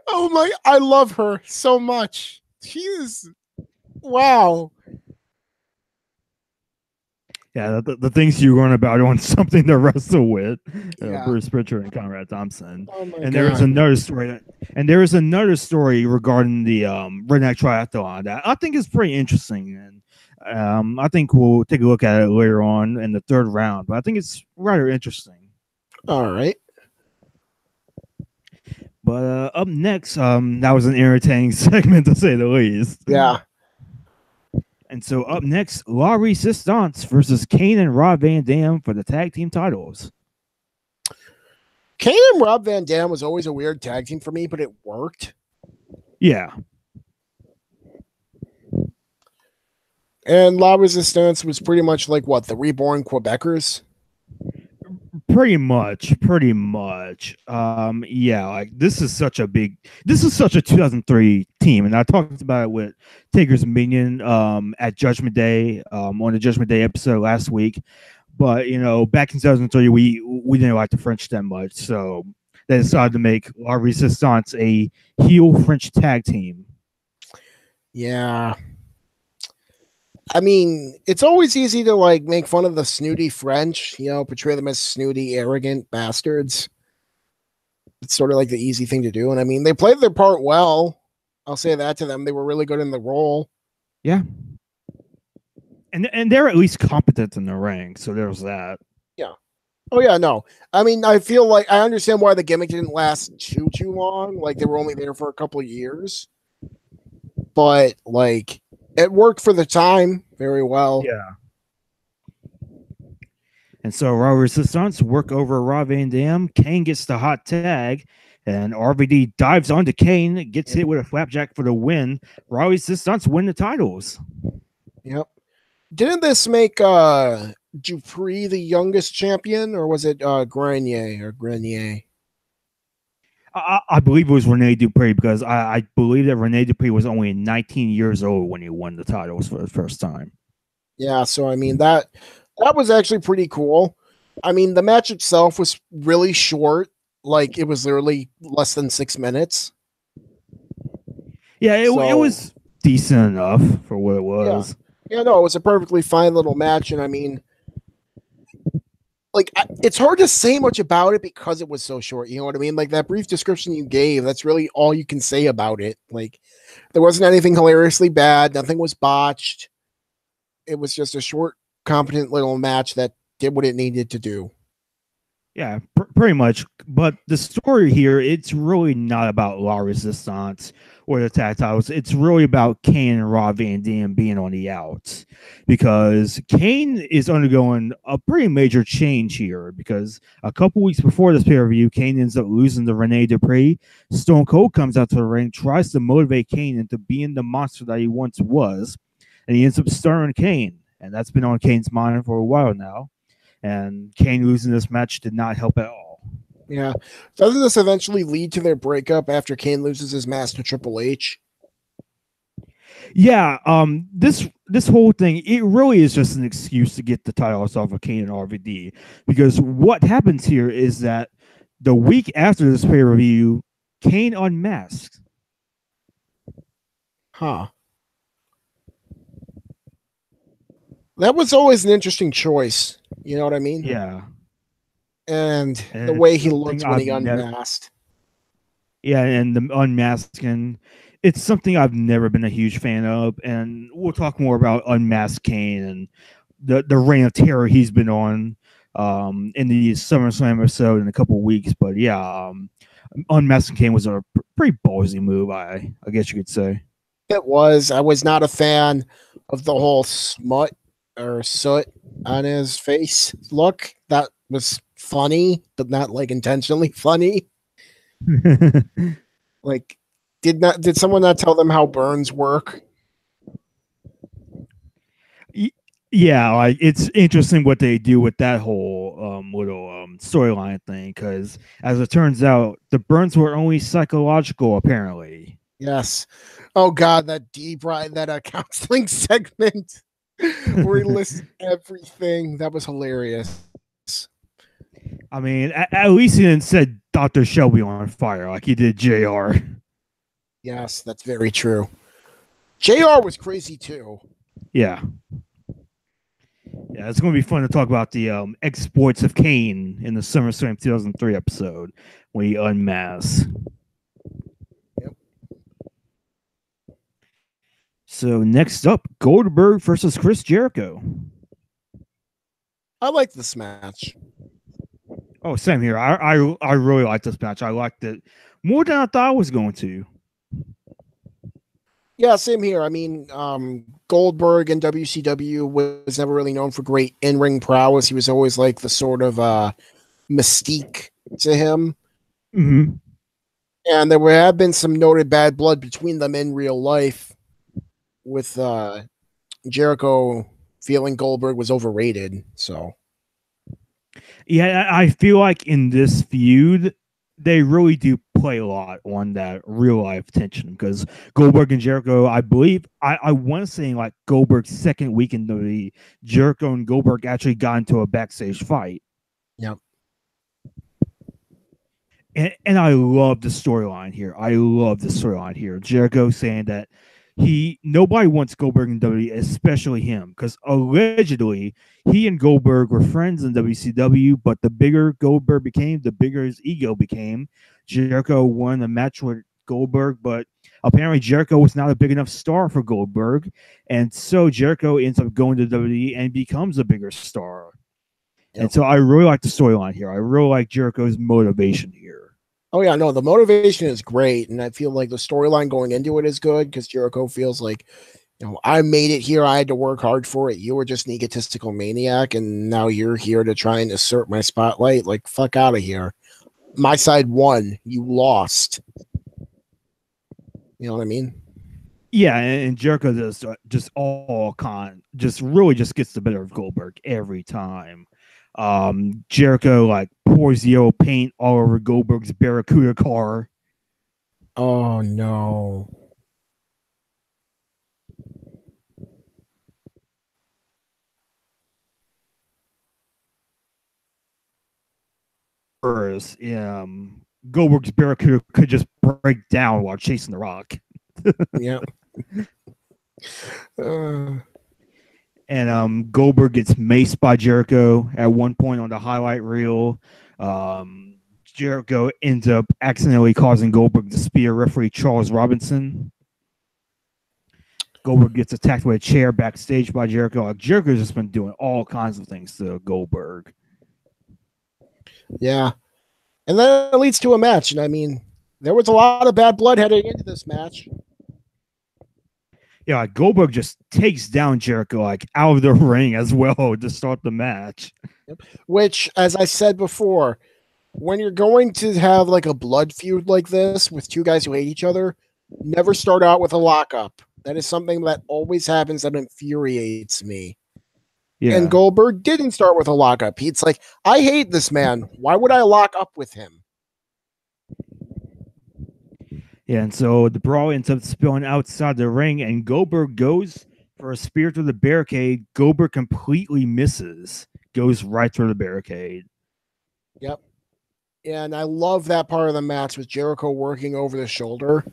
oh my, I love her so much. She is wow. Yeah, the things you learn about on Something to Wrestle With, Yeah. Bruce Pritchard and Conrad Thompson. Oh my And god. there is another story, regarding the Redneck Triathlon that I think is pretty interesting, and I think we'll take a look at it later on in the third round. But I think it's rather interesting. All right. But up next, that was an entertaining segment to say the least. Yeah. And so up next, La Resistance versus Kane and Rob Van Dam for the tag team titles. Kane and Rob Van Dam was always a weird tag team for me, but it worked. Yeah. And La Resistance was pretty much like what, the reborn Quebecers? Pretty much. Yeah, like this is such a 2003 team, and I talked about it with Taker's Minion at Judgment Day on the Judgment Day episode last week. But back in 2003, we didn't like the French that much, so they decided to make La Resistance a heel French tag team. Yeah. I mean, it's always easy to like make fun of the snooty French, portray them as snooty, arrogant bastards. It's sort of like the easy thing to do. And I mean, they played their part well. I'll say that to them. They were really good in the role. Yeah. And they're at least competent in the ring, so there's that. Yeah. Oh yeah, no. I mean, I feel like I understand why the gimmick didn't last too long. Like they were only there for a couple of years. But like it worked for the time very well. Yeah. And so Raw Resistance work over Rob Van Dam. Kane gets the hot tag, and RVD dives onto Kane, gets hit with a flapjack for the win. Raw Resistance win the titles. Yep. Didn't this make Dupree the youngest champion, or was it Grenier? I believe it was Rene Dupree, because I believe that Rene Dupree was only 19 years old when he won the titles for the first time. Yeah, so I mean that was actually pretty cool. I mean, the match itself was really short. Like it was literally less than 6 minutes. Yeah, it was decent enough for what it Yeah. was. Yeah, no, it was a perfectly fine little match. And I mean, like, it's hard to say much about it because it was so short. You know what I mean? Like, that brief description you gave, that's really all you can say about it. Like, there wasn't anything hilariously bad, nothing was botched. It was just a short, competent little match that did what it needed to do. Yeah, pretty much. But the story here, it's really not about La Resistance or the tactiles. It's really about Kane and Rob Van Dam being on the outs because Kane is undergoing a pretty major change here. Because a couple weeks before this pay per view, Kane ends up losing to Rene Dupree. Stone Cold comes out to the ring, tries to motivate Kane into being the monster that he once was, and he ends up stirring Kane. And that's been on Kane's mind for a while now, and Kane losing this match did not help at all. Yeah. Doesn't this eventually lead to their breakup after Kane loses his match to Triple H? Yeah, this whole thing, it really is just an excuse to get the titles off of Kane and RVD, because what happens here is that the week after this pay per view, Kane unmasked. Huh. That was always an interesting choice. You know what I mean? Yeah, And the and way it's he something looked when I've he never. unmasked. Yeah, and the unmasking, it's something I've never been a huge fan of, and we'll talk more about unmasked Kane and the reign of terror he's been on in the SummerSlam episode in a couple of weeks. But yeah, unmasking Kane was a pretty ballsy move, I guess you could say. It was. I was not a fan of the whole smut or soot on his face look. That was funny, but not like intentionally funny. Like, did someone not tell them how burns work? Yeah, like it's interesting what they do with that whole little storyline thing, because as it turns out, the burns were only psychological, apparently. Yes. Oh God, that deep right that counseling segment where he lists everything. That was hilarious. I mean, at least he didn't said Dr. Shelby on fire like he did JR. Yes, that's very true. JR was crazy too. Yeah. Yeah, it's going to be fun to talk about the exploits of Kane in the SummerSlam 2003 episode when he unmasks. Yep. So next up, Goldberg versus Chris Jericho. I like this match. Oh, same here. I really like this match. I liked it more than I thought I was going to. Yeah, same here. I mean, Goldberg in WCW was never really known for great in-ring prowess. He was always like the sort of mystique to him. Mm-hmm. And there have been some noted bad blood between them in real life, with Jericho feeling Goldberg was overrated. So Yeah, I feel like in this feud, they really do play a lot on that real life tension, because Goldberg and Jericho, I believe, I want to say like Goldberg's second week in the Jericho and Goldberg actually got into a backstage fight. yeah, And I love the storyline here. I love the storyline here. Jericho saying that nobody wants Goldberg in WWE, especially him, because allegedly he and Goldberg were friends in WCW, but the bigger Goldberg became, the bigger his ego became. Jericho won a match with Goldberg, but apparently Jericho was not a big enough star for Goldberg, and so Jericho ends up going to WWE and becomes a bigger star. yeah. And so I really like the storyline here. I really like Jericho's motivation here. Oh yeah, no, the motivation is great, and I feel like the storyline going into it is good because Jericho feels like, I made it here. I had to work hard for it. You were just an egotistical maniac, and now you're here to try and assert my spotlight. Like, fuck out of here. My side won. You lost. You know what I mean? Yeah, and Jericho just just really just gets the better of Goldberg every time. Jericho like pours yellow paint all over Goldberg's Barracuda car. Oh no. Whereas Goldberg's Barracuda could just break down while chasing the Rock. Yeah. Uh, And Goldberg gets maced by Jericho at one point on the highlight reel. Jericho ends up accidentally causing Goldberg to spear referee Charles Robinson. Goldberg gets attacked with a chair backstage by Jericho. Like, Jericho's just been doing all kinds of things to Goldberg. yeah. And then it leads to a match. And I mean, there was a lot of bad blood heading into this match. Yeah, like Goldberg just takes down Jericho like out of the ring as well to start the match. Which, as I said before, when you're going to have like a blood feud like this with two guys who hate each other, never start out with a lockup. That is something that always happens that infuriates me. And Yeah. Goldberg didn't start with a lockup. He's like, I hate this man. Why would I lock up with him? Yeah, and so the brawl ends up spilling outside the ring, and Goldberg goes for a spear through the barricade. Goldberg completely misses, goes right through the barricade. Yep. And I love that part of the match with Jericho working over the shoulder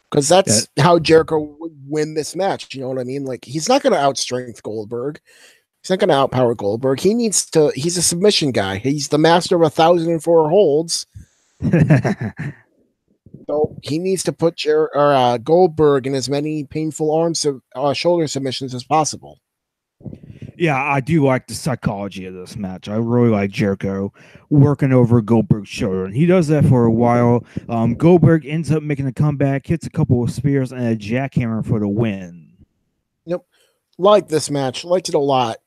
because that's how Jericho would win this match. You know what I mean? Like, he's not going to outstrength Goldberg. He's not going to outpower Goldberg. He's a submission guy. He's the master of 1,004 holds. So he needs to put Goldberg in as many painful shoulder submissions as possible. Yeah, I do like the psychology of this match. I really like Jericho working over Goldberg's shoulder, and he does that for a while. Goldberg ends up making a comeback, hits a couple of spears, and a jackhammer for the win. Yep, like this match, liked it a lot.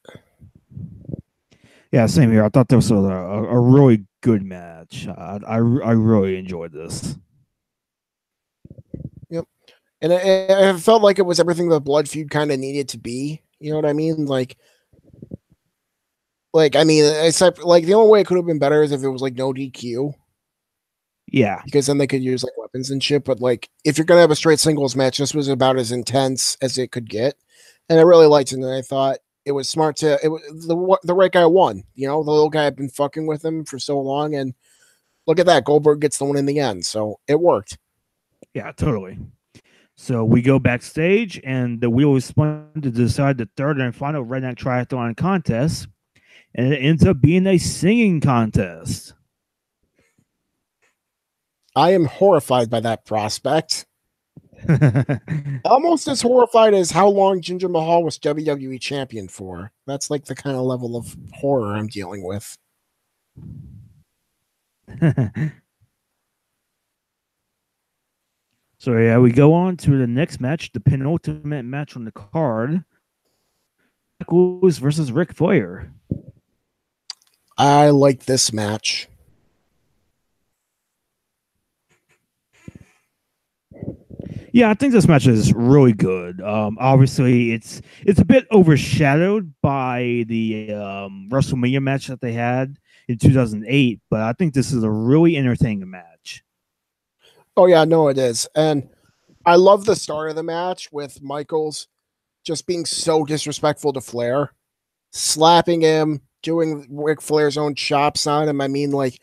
Yeah, same here. I thought this was a really good match. I really enjoyed this. Yep, and I felt like it was everything the blood feud kind of needed to be. You know what I mean? I mean, except like the only way it could have been better is if it was like no DQ. Yeah, because then they could use like weapons and shit. But like, if you're gonna have a straight singles match, this was about as intense as it could get, and I really liked it. And I thought it was smart to it was the right guy won. You know, the little guy had been fucking with him for so long, and look at that, Goldberg gets the win in the end, so it worked. Yeah, totally. So we go backstage, and the wheel is spun to decide the third and final redneck triathlon contest, and it ends up being a singing contest. I am horrified by that prospect. Almost as horrified as how long Jinder Mahal was WWE champion for. That's like the kind of level of horror I'm dealing with. So yeah, we go on to the next match, the penultimate match on the card. Lewis versus Ric Flair. I like this match. Yeah, I think this match is really good. Obviously, it's a bit overshadowed by the WrestleMania match that they had in 2008, but I think this is a really entertaining match. Oh yeah, no, it is, and I love the start of the match with Michaels just being so disrespectful to Flair, slapping him, doing Ric Flair's own chops on him. I mean, like,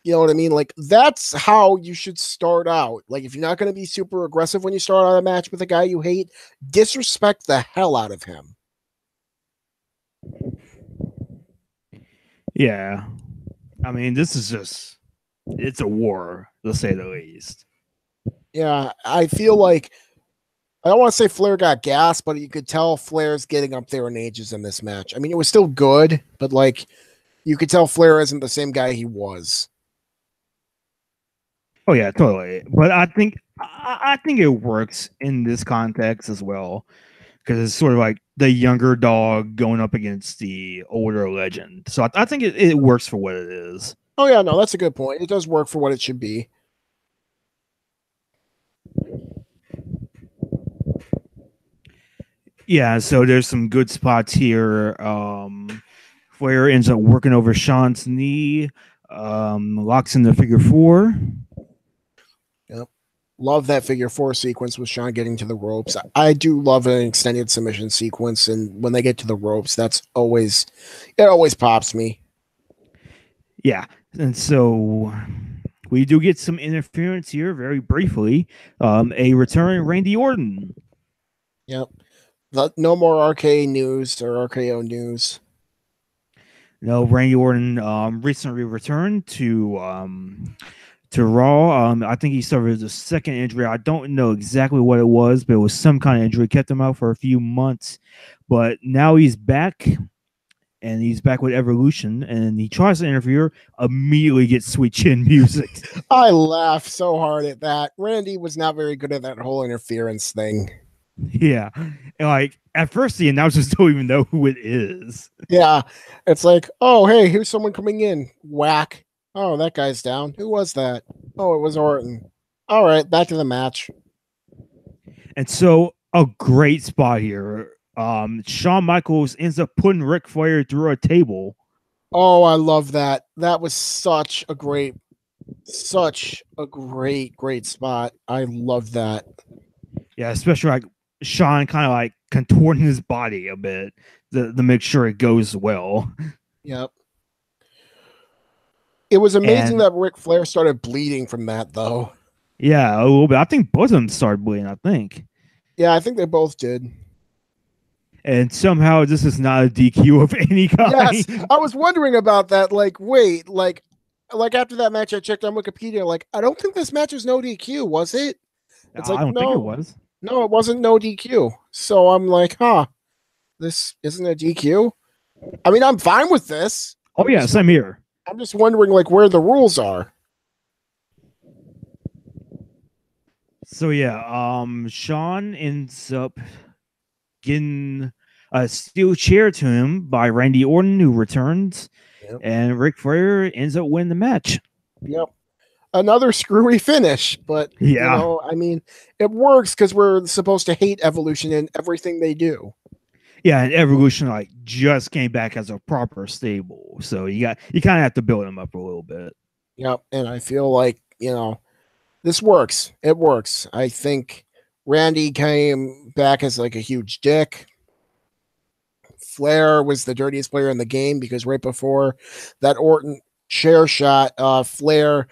you know what I mean? Like, that's how you should start out. Like, if you're not going to be super aggressive when you start out a match with a guy you hate, disrespect the hell out of him. Yeah. I mean, this is just, it's a war, to say the least. Yeah, I feel like, I don't want to say Flair got gas, but you could tell Flair's getting up there in ages in this match. I mean, it was still good, but like, you could tell Flair isn't the same guy he was. Oh yeah, totally. But I think it works in this context as well, because it's sort of like the younger dog going up against the older legend. So I think it works for what it is. Oh yeah, no, that's a good point. It does work for what it should be. Yeah, so there's some good spots here. Flair ends up working over Sean's knee, locks in the figure four. Yep. Love that figure four sequence with Sean getting to the ropes. I do love an extended submission sequence, and when they get to the ropes, it always pops me. Yeah, and so we do get some interference here very briefly. A returning Randy Orton. Yep. No more RK news or RKO news. No, Randy Orton recently returned to Raw. I think he suffered a second injury. I don't know exactly what it was, but it was some kind of injury. Kept him out for a few months, but now he's back, and he's back with Evolution, and he tries to interfere. Immediately gets sweet chin music. I laughed so hard at that. Randy was not very good at that whole interference thing. Yeah, and like at first the announcers don't even know who it is. Yeah. It's like, oh, hey, here's someone coming in. Whack. Oh, that guy's down. Who was that? Oh, it was Orton. All right, back to the match. And so a great spot here. Shawn Michaels ends up putting Ric Flair through a table. Oh, I love that. That was great spot. I love that. Yeah, especially like Shawn kind of like contorting his body a bit to make sure it goes well. Yep. It was amazing And that Ric Flair started bleeding from that, though. yeah, a little bit. I think both of them started bleeding, I think. Yeah, I think they both did. And somehow this is not a DQ of any Yes, kind. I was wondering about that. Like, wait, like after that match, I checked on Wikipedia. Like, I don't think this match was no DQ, was it? It's I like, don't think it no, was. no, it wasn't no DQ. So I'm like, huh, this isn't a DQ. I mean, I'm fine with this. Oh yeah, same here. I'm just wondering like where the rules are. So yeah, Shawn ends up getting a steel chair to him by Randy Orton, who returns, Yep. and Ric Flair ends up winning the match. Yep. Another screwy finish, but Yeah, I mean, it works because we're supposed to hate Evolution and everything they do. yeah, and Evolution like just came back as a proper stable, so you kind of have to build them up a little bit. Yep. And I feel like, this works. It works. I think Randy came back as like a huge dick. Flair was the dirtiest player in the game because right before that Orton chair shot, Flair,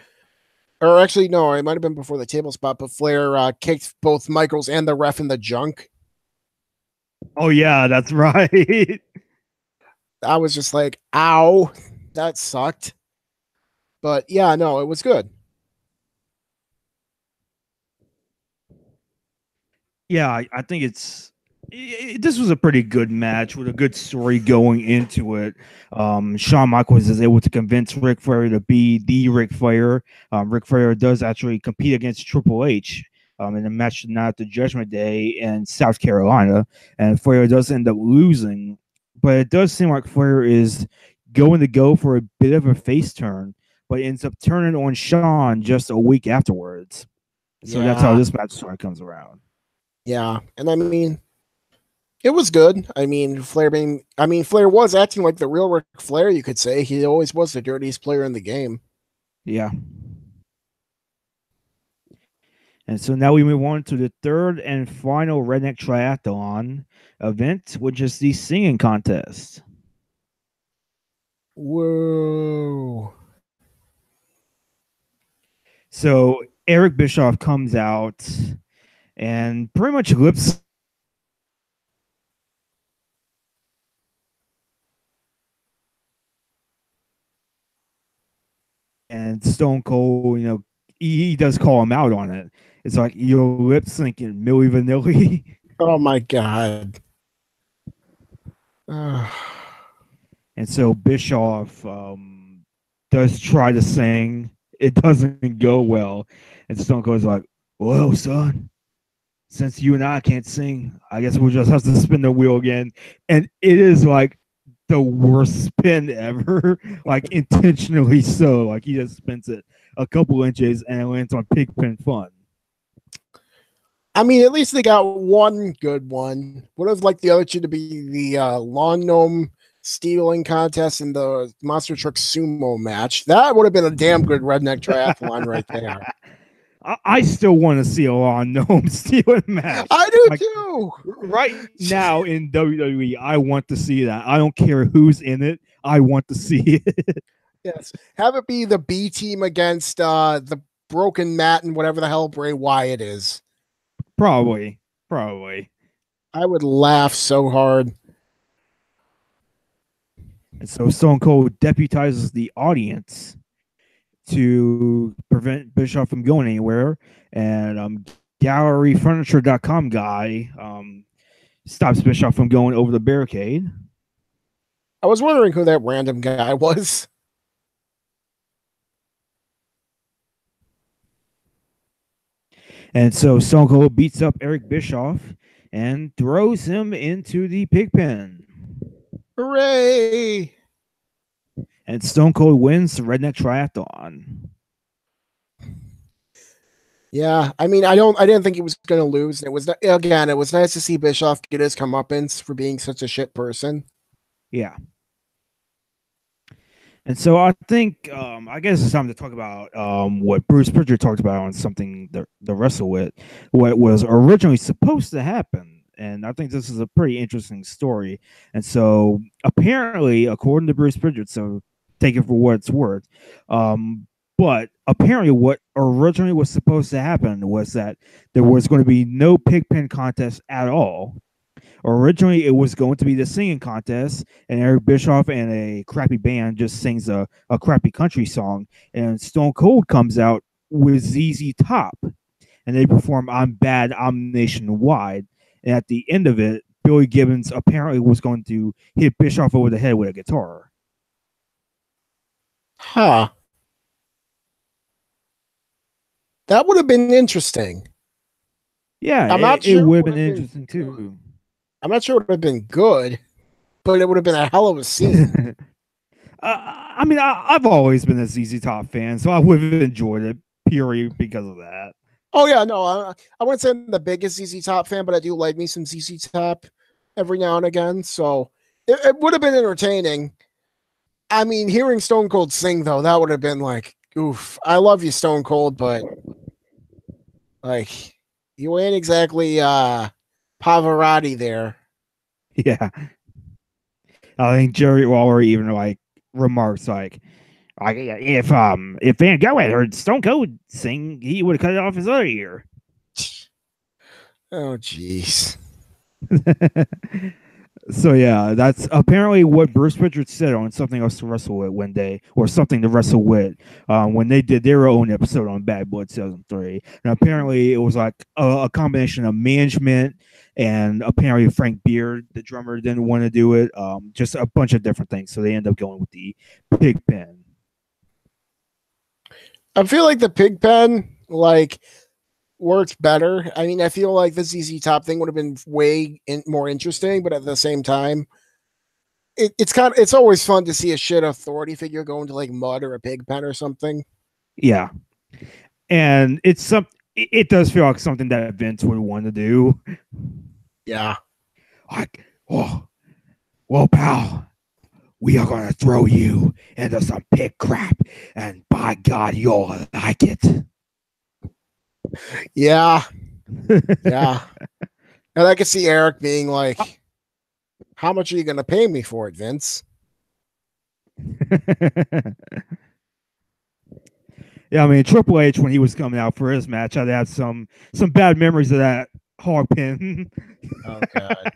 or actually, no, it might have been before the table spot, but Flair kicked both Michaels and the ref in the junk. Oh yeah, that's right. I was just like, ow, that sucked. But yeah, no, it was good. Yeah, I think this was a pretty good match with a good story going into it. Shawn Michaels is able to convince Ric Flair to be the Ric Flair. Ric Flair does actually compete against Triple H in a match not the Judgment Day in South Carolina, and Flair does end up losing. But it does seem like Flair is going to go for a bit of a face turn, but ends up turning on Shawn just a week afterwards. So that's how Yeah, this match story comes around. yeah. And I mean, it was good. Flair was acting like the real Ric Flair, you could say. He always was the dirtiest player in the game. Yeah. And so now we move on to the third and final Redneck Triathlon event, which is the singing contest. Whoa. So Eric Bischoff comes out and pretty much lips and Stone Cold, he does call him out on it. It's like your lip syncing Milli Vanilli. Oh my god. And so Bischoff does try to sing. It doesn't go well. And Stone Cold's like, well, son, since you and I can't sing, I guess we'll just have to spin the wheel again. And it is like the worst spin ever, like intentionally so. Like he just spins it a couple inches and it lands on Pigpen Fun. I mean, at least they got one good one. Would have liked the other two to be the lawn gnome stealing contest and the monster truck sumo match. That would have been a damn good redneck triathlon right there. I still want to see a lawn gnome stealing match. I do Like too. right now in WWE, I want to see that. I don't care who's in it. I want to see it. Yes, have it be the B team against the broken Matt and whatever the hell Bray Wyatt is. Probably. Probably. I would laugh so hard. And so Stone Cold deputizes the audience to prevent Bischoff from going anywhere. And GalleryFurniture.com guy stops Bischoff from going over the barricade. I was wondering who that random guy was. And so Stone Cold beats up Eric Bischoff and throws him into the pig pen. Hooray! And Stone Cold wins the Redneck Triathlon. Yeah, I mean, I didn't think he was going to lose. It was again, it was nice to see Bischoff get his comeuppance for being such a shit person. Yeah. And so I think, I guess it's time to talk about what Bruce Pritchard talked about on something the wrestle with, what was originally supposed to happen. And I think this is a pretty interesting story. And so apparently, according to Bruce Pritchard, so take it for what it's worth, but apparently, what originally was supposed to happen was that there was going to be no pigpen contest at all. Originally, it was going to be the singing contest, and Eric Bischoff and a crappy band just sings a crappy country song, and Stone Cold comes out with ZZ Top, and they perform "I'm Bad, I'm Nationwide." And at the end of it, Billy Gibbons apparently was going to hit Bischoff over the head with a guitar. Huh. That would have been interesting. Yeah, I'm not it sure would have it been would have interesting too. I'm not sure it would have been good, but it would have been a hell of a scene. I mean, I've always been a ZZ Top fan, so I would have enjoyed it purely because of that. Oh yeah, no, I wouldn't say I'm the biggest ZZ Top fan, but I do like me some ZZ Top every now and again. So it would have been entertaining. I mean, hearing Stone Cold sing though, that would have been like, oof. I love you, Stone Cold, but like, you ain't exactly Pavarotti there. Yeah, I think Jerry Waller even like remarks like if Van Gogh had heard Stone Cold sing, he would have cut it off his other ear. Oh, jeez. So yeah, that's apparently what Bruce Pritchard said on Something Else to Wrestle With one day, or Something to Wrestle With, when they did their own episode on Bad Blood 2003. And apparently it was like a combination of management and apparently Frank Beard, the drummer, didn't want to do it. Just a bunch of different things. So they end up going with the pig pen. I feel like the pig pen, like, worked better. I mean, I feel like the ZZ Top thing would have been more interesting, but at the same time, it's always fun to see a shit authority figure go into like mud or a pig pen or something. Yeah, and it does feel like something that Vince would want to do. Yeah. Like, oh, well, pal, we are going to throw you into some pig crap, and by God, you'll like it. Yeah. Yeah. And I could see Eric being like, how much are you going to pay me for it, Vince? Yeah, I mean Triple H when he was coming out for his match, I'd had some bad memories of that hog pin. Oh God.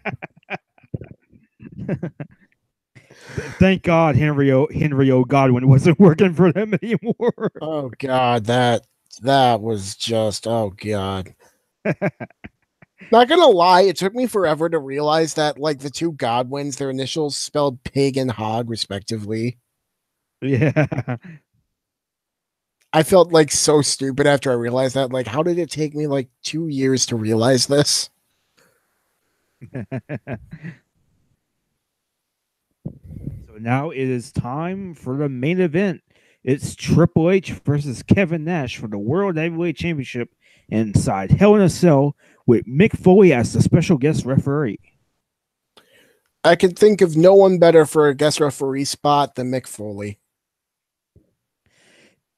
Thank God Henry O. Godwin wasn't working for them anymore. Oh God, that was just, oh God. Not gonna lie, it took me forever to realize that like the two Godwins, their initials spelled pig and hog respectively. Yeah. I felt like so stupid after I realized that. Like, how did it take me like 2 years to realize this? So now it is time for the main event. It's Triple H versus Kevin Nash for the World Heavyweight Championship inside Hell in a Cell with Mick Foley as the special guest referee. I could think of no one better for a guest referee spot than Mick Foley.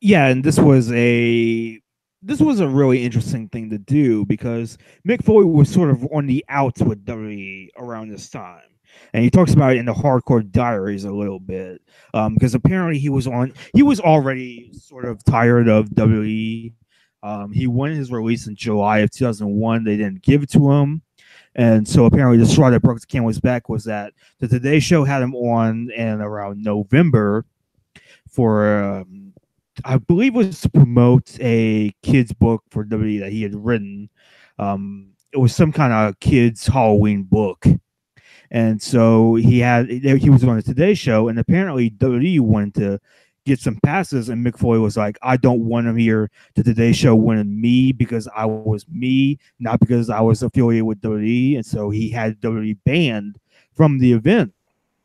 Yeah, and this was a really interesting thing to do because Mick Foley was sort of on the outs with WWE around this time. And he talks about it in the Hardcore Diaries a little bit, because apparently he was already sort of tired of WWE. He won his release in July of 2001. They didn't give it to him. And so apparently the straw that broke the camel's back was that the Today Show had him on in around November for I believe it was to promote a kid's book for WWE that he had written. It was some kind of kids Halloween book, and so he was on the Today Show, and apparently WWE wanted to get some passes, and Mick Foley was like, "I don't want him here. The Today Show wanted me because I was me, not because I was affiliated with WWE," and so he had WWE banned from the event.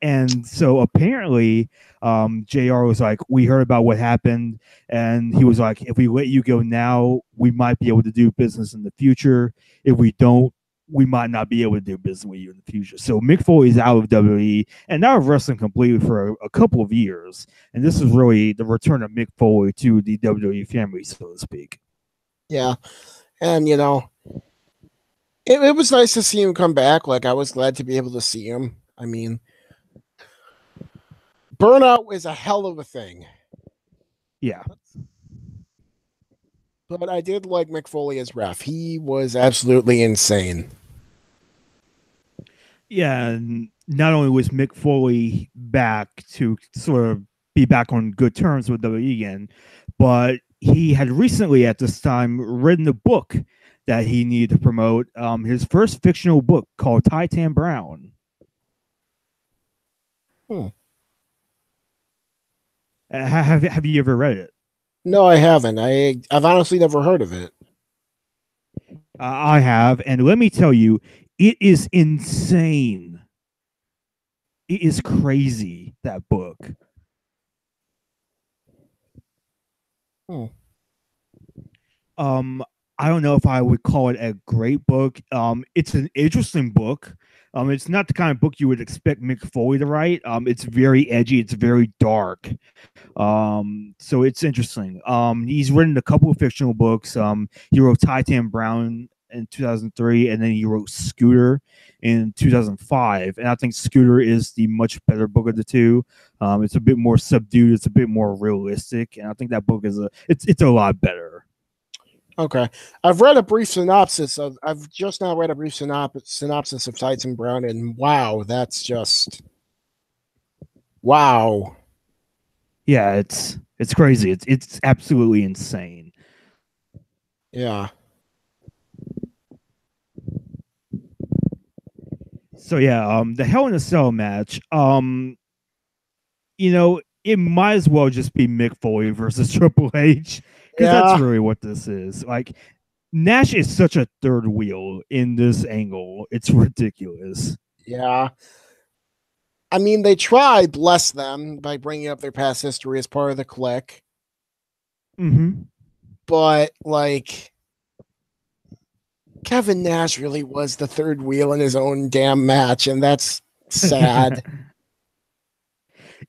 And so apparently, JR was like, we heard about what happened. And he was like, if we let you go now, we might be able to do business in the future. If we don't, we might not be able to do business with you in the future. So Mick Foley is out of WWE and out of wrestling completely for a couple of years. And this is really the return of Mick Foley to the WWE family, so to speak. Yeah. And, it was nice to see him come back. Like, I was glad to be able to see him. I mean, burnout is a hell of a thing. Yeah. But I did like Mick Foley as ref. He was absolutely insane. Yeah, and not only was Mick Foley back to sort of be back on good terms with WWE again, but he had recently at this time written a book that he needed to promote, his first fictional book called Titan Brown. Have you ever read it? No, I haven't. I've honestly never heard of it. I have, and let me tell you, it is insane. It is crazy, that book. I don't know if I would call it a great book. It's an interesting book. It's not the kind of book you would expect Mick Foley to write. It's very edgy. It's very dark. So it's interesting. He's written a couple of fictional books. He wrote Titan Brown in 2003, and then he wrote Scooter in 2005. And I think Scooter is the much better book of the two. It's a bit more subdued. It's a bit more realistic, and I think that book is it's a lot better. Okay, I've read a brief synopsis of. I've just now read a brief synopsis of Titan Brown, and wow, that's just wow. Yeah, it's crazy. It's absolutely insane. Yeah. So yeah, the Hell in a Cell match. It might as well just be Mick Foley versus Triple H because that's really what this is. Like, Nash is such a third wheel in this angle. It's ridiculous. Yeah. I mean, they tried, bless them, by bringing up their past history as part of the clique. Mm-hmm. But, like, Kevin Nash really was the third wheel in his own damn match, and that's sad.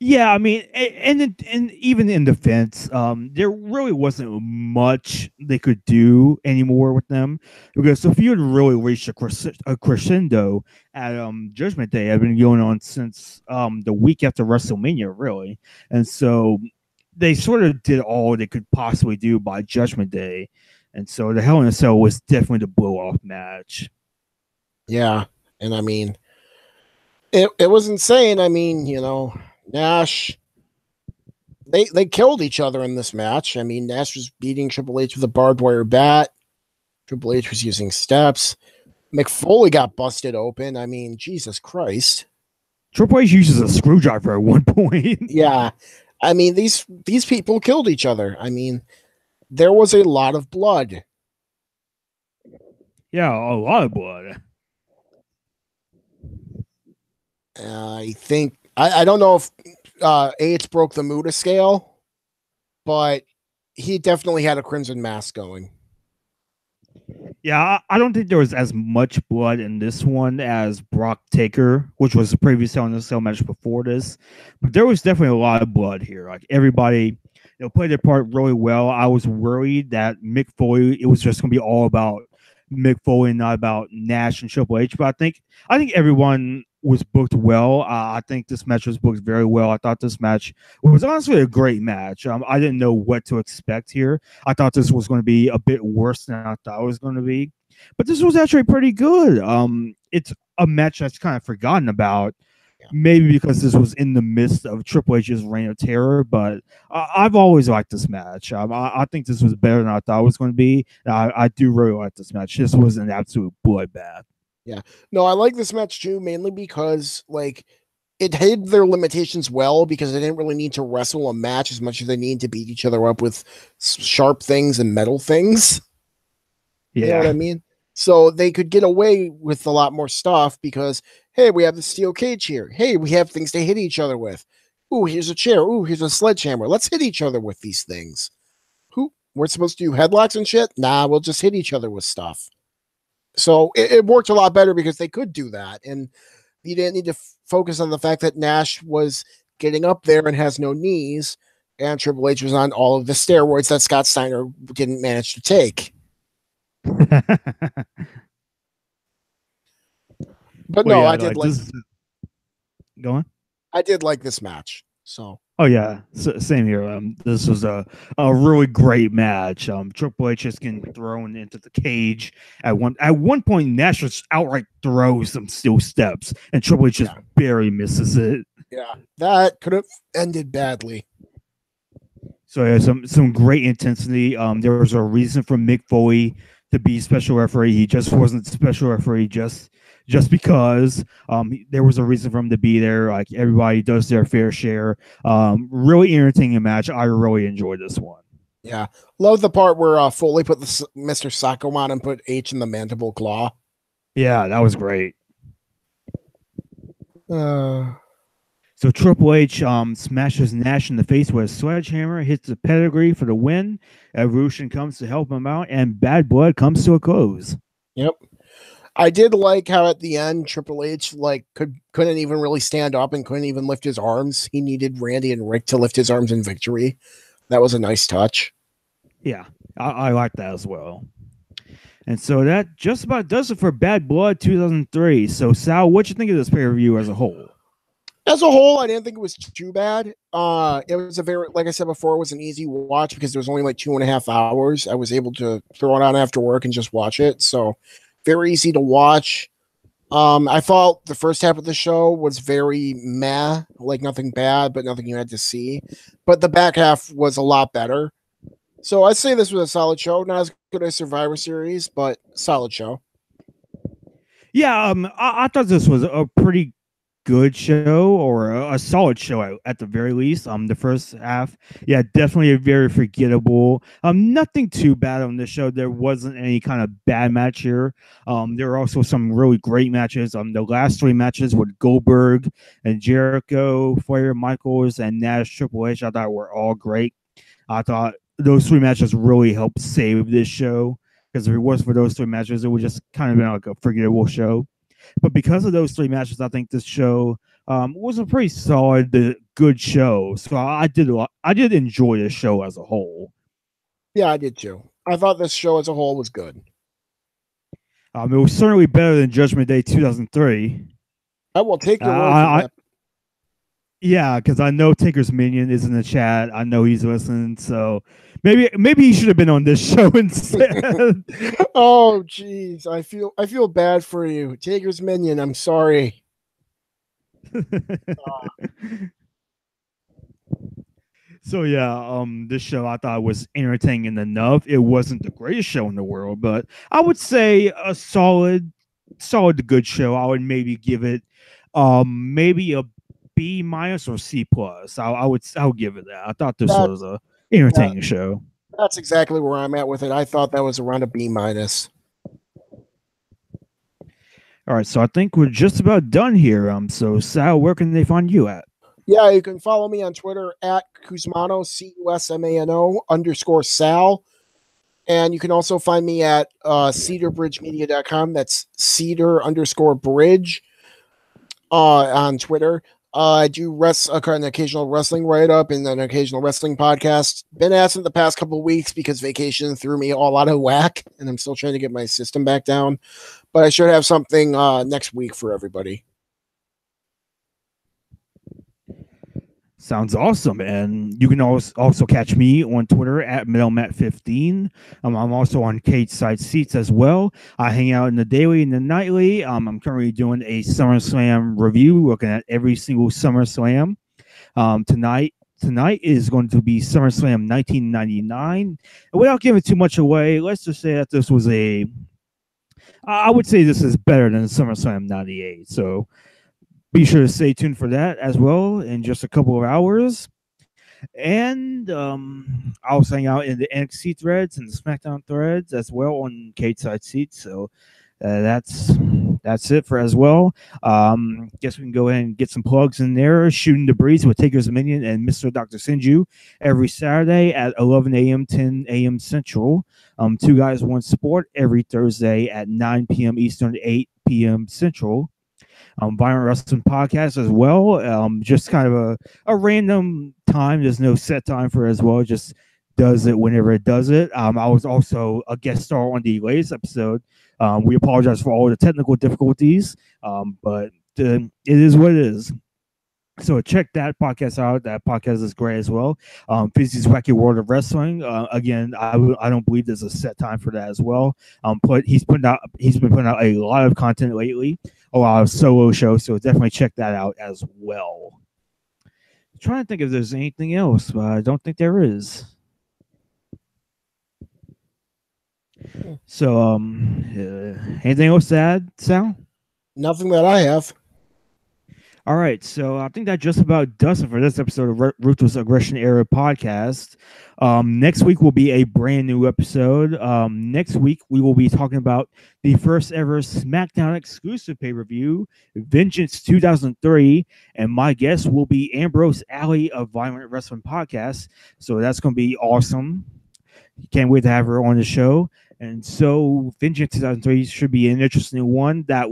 Yeah, I mean, and even in defense, there really wasn't much they could do anymore with them because the feud really reached a crescendo at Judgment Day. Had been going on since the week after WrestleMania, really, and so they sort of did all they could possibly do by Judgment Day, and so the Hell in a Cell was definitely the blow off match. Yeah, and I mean, it was insane. I mean, Nash, they killed each other in this match. I mean, Nash was beating Triple H with a barbed wire bat. Triple H was using steps. Mick Foley got busted open. I mean, Jesus Christ. Triple H uses a screwdriver at one point. Yeah. I mean, these people killed each other. I mean, there was a lot of blood. Yeah, a lot of blood. I think I don't know if H broke the Muda scale, but he definitely had a Crimson Mask going. Yeah, I don't think there was as much blood in this one as Brock Taker, which was the previous Hell in a Cell match before this. But there was definitely a lot of blood here. Like, everybody, played their part really well. I was worried that Mick Foley, it was just going to be all about Mick Foley and not about Nash and Triple H. But I think everyone was booked well. I think this match was booked very well. I thought this match was honestly a great match. I didn't know what to expect here. I thought this was going to be a bit worse than I thought it was going to be, but this was actually pretty good. It's a match that's kind of forgotten about, Yeah. maybe because this was in the midst of Triple H's reign of terror. But I've always liked this match. I think this was better than I thought it was going to be. I do really like this match. This was an absolute bloodbath. Yeah. No, I like this match too, mainly because like it hid their limitations well because they didn't really need to wrestle a match as much as they need to beat each other up with sharp things and metal things. You know what I Yeah. mean? So they could get away with a lot more stuff because, hey, we have the steel cage here. Hey, we have things to hit each other with. Ooh, here's a chair. Ooh, here's a sledgehammer. Let's hit each other with these things. Who we're supposed to do headlocks and shit? Nah, we'll just hit each other with stuff. So it worked a lot better because they could do that. And you didn't need to focus on the fact that Nash was getting up there and has no knees, and Triple H was on all of the steroids that Scott Steiner didn't manage to take. But Well, no, yeah, like this is going. I did like this match. So Oh yeah, same here. This was a really great match. Triple H just getting thrown into the cage at one point. Nash just outright throws some steel steps, and Triple H just barely misses it. yeah, that could have ended badly. So yeah, some great intensity. There was a reason for Mick Foley to be special referee. He just wasn't special referee just because. There was a reason for him to be there. Like everybody does their fair share. Really entertaining match. I really enjoyed this one. Yeah, love the part where Foley put the Mr. Sacco on and put H in the mandible claw. Yeah, that was great. Uh, So Triple H smashes Nash in the face with a sledgehammer, hits the pedigree for the win. Evolution comes to help him out, and Bad Blood comes to a close. yep. I did like how at the end Triple H like couldn't even really stand up and couldn't even lift his arms. He needed Randy and Rick to lift his arms in victory. That was a nice touch. Yeah, I like that as well. And so that just about does it for Bad Blood 2003. So Sal, what you think of this pay per view as a whole? As a whole, I didn't think it was too bad. It was a very, like I said before, it was an easy watch because there was only like 2.5 hours. I was able to throw it on after work and just watch it. So very easy to watch. I thought the first half of the show was very meh, like nothing bad, but nothing you had to see. But the back half was a lot better. So I'd say this was a solid show. Not as good as Survivor Series, but solid show. Yeah, I thought this was a pretty good show or a solid show at the very least. The first half, yeah, definitely a very forgettable. Nothing too bad on this show. There wasn't any kind of bad match here. There were also some really great matches. The last three matches with Goldberg and Jericho, Flair, Michaels, and Nash, Triple H, I thought were all great. I thought those three matches really helped save this show because if it wasn't for those three matches, it would just kind of been like a forgettable show. But because of those three matches, I think this show was a pretty solid, good show. So I did enjoy this show as a whole. Yeah, I did too. I thought this show as a whole was good. It was certainly better than Judgment Day 2003. I will take your word for that. Yeah, because I know Taker's Minion is in the chat. I know he's listening, so maybe he should have been on this show instead. Oh, jeez, I feel bad for you, Taker's Minion. I'm sorry. So yeah, this show I thought was entertaining enough. It wasn't the greatest show in the world, but I would say a solid to good show. I would maybe give it, maybe a B minus or C plus. I would give it that. I thought this was a entertaining show. That's exactly where I'm at with it. I thought that was around a B minus. All right, so I think we're just about done here. So Sal, where can they find you at? Yeah, you can follow me on Twitter at Cusmano, CUSMANO _Sal. And you can also find me at cedarbridgemedia.com. That's cedar _bridge on Twitter. I do an occasional wrestling write-up and an occasional wrestling podcast. Been absent the past couple of weeks because vacation threw me all out of whack, and I'm still trying to get my system back down. But I should have something next week for everybody. Sounds awesome. And you can also catch me on Twitter at MiddleMat15. I'm also on Cage Side Seats as well. I hang out in the daily and the nightly. I'm currently doing a SummerSlam review, looking at every single SummerSlam. Tonight is going to be SummerSlam 1999. And without giving too much away, let's just say that this was I would say this is better than SummerSlam 98. So be sure to stay tuned for that as well in just a couple of hours. And I'll hang out in the NXT threads and the SmackDown threads as well on Cage Side Seats. So that's it for as well. Guess we can go ahead and get some plugs in there. Shooting the Breeze with Taker's Minion and Mr. Dr. Sinju every Saturday at 11 a.m., 10 a.m. Central. Two Guys, One Sport every Thursday at 9 p.m. Eastern, 8 p.m. Central. Violent Wrestling Podcast as well. Just kind of a random time. There's no set time for it as well. It just does it whenever it does it. I was also a guest star on the latest episode. We apologize for all the technical difficulties, but it is what it is. So check that podcast out. That podcast is great as well. Fizzy's Wacky World of Wrestling. Again, I don't believe there's a set time for that as well. He's been putting out a lot of content lately, a lot of solo shows. So definitely check that out as well. I'm trying to think if there's anything else, but I don't think there is. So anything else to add, Sal? Nothing that I have. All right, so I think that just about does it for this episode of Ruthless Aggression Era podcast. Next week will be a brand new episode. Next week we will be talking about the first ever SmackDown exclusive pay-per-view, Vengeance 2003, and my guest will be Ambrose Alley of Violent Wrestling Podcast. So that's going to be awesome. Can't wait to have her on the show. And so Vengeance 2003 should be an interesting one. That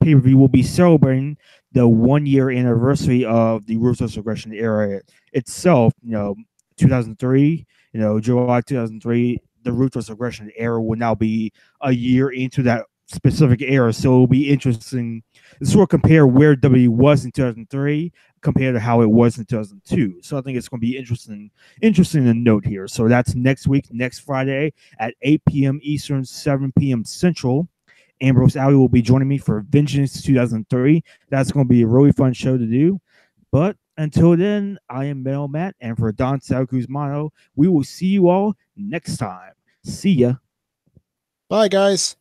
pay-per-view will be celebrating the 1 year anniversary of the Ruthless Aggression Era itself. 2003, July 2003, the Ruthless Aggression Era will now be a year into that specific era. So it'll be interesting to sort of compare where WWE was in 2003 compared to how it was in 2002. So I think it's going to be interesting to note here. So that's next week, next Friday at 8 p.m. Eastern, 7 p.m. Central. Ambrose Alley will be joining me for Vengeance 2003. That's going to be a really fun show to do. But until then, I am Mel Matt, and for Don Sal Cusmano, we will see you all next time. See ya. Bye, guys.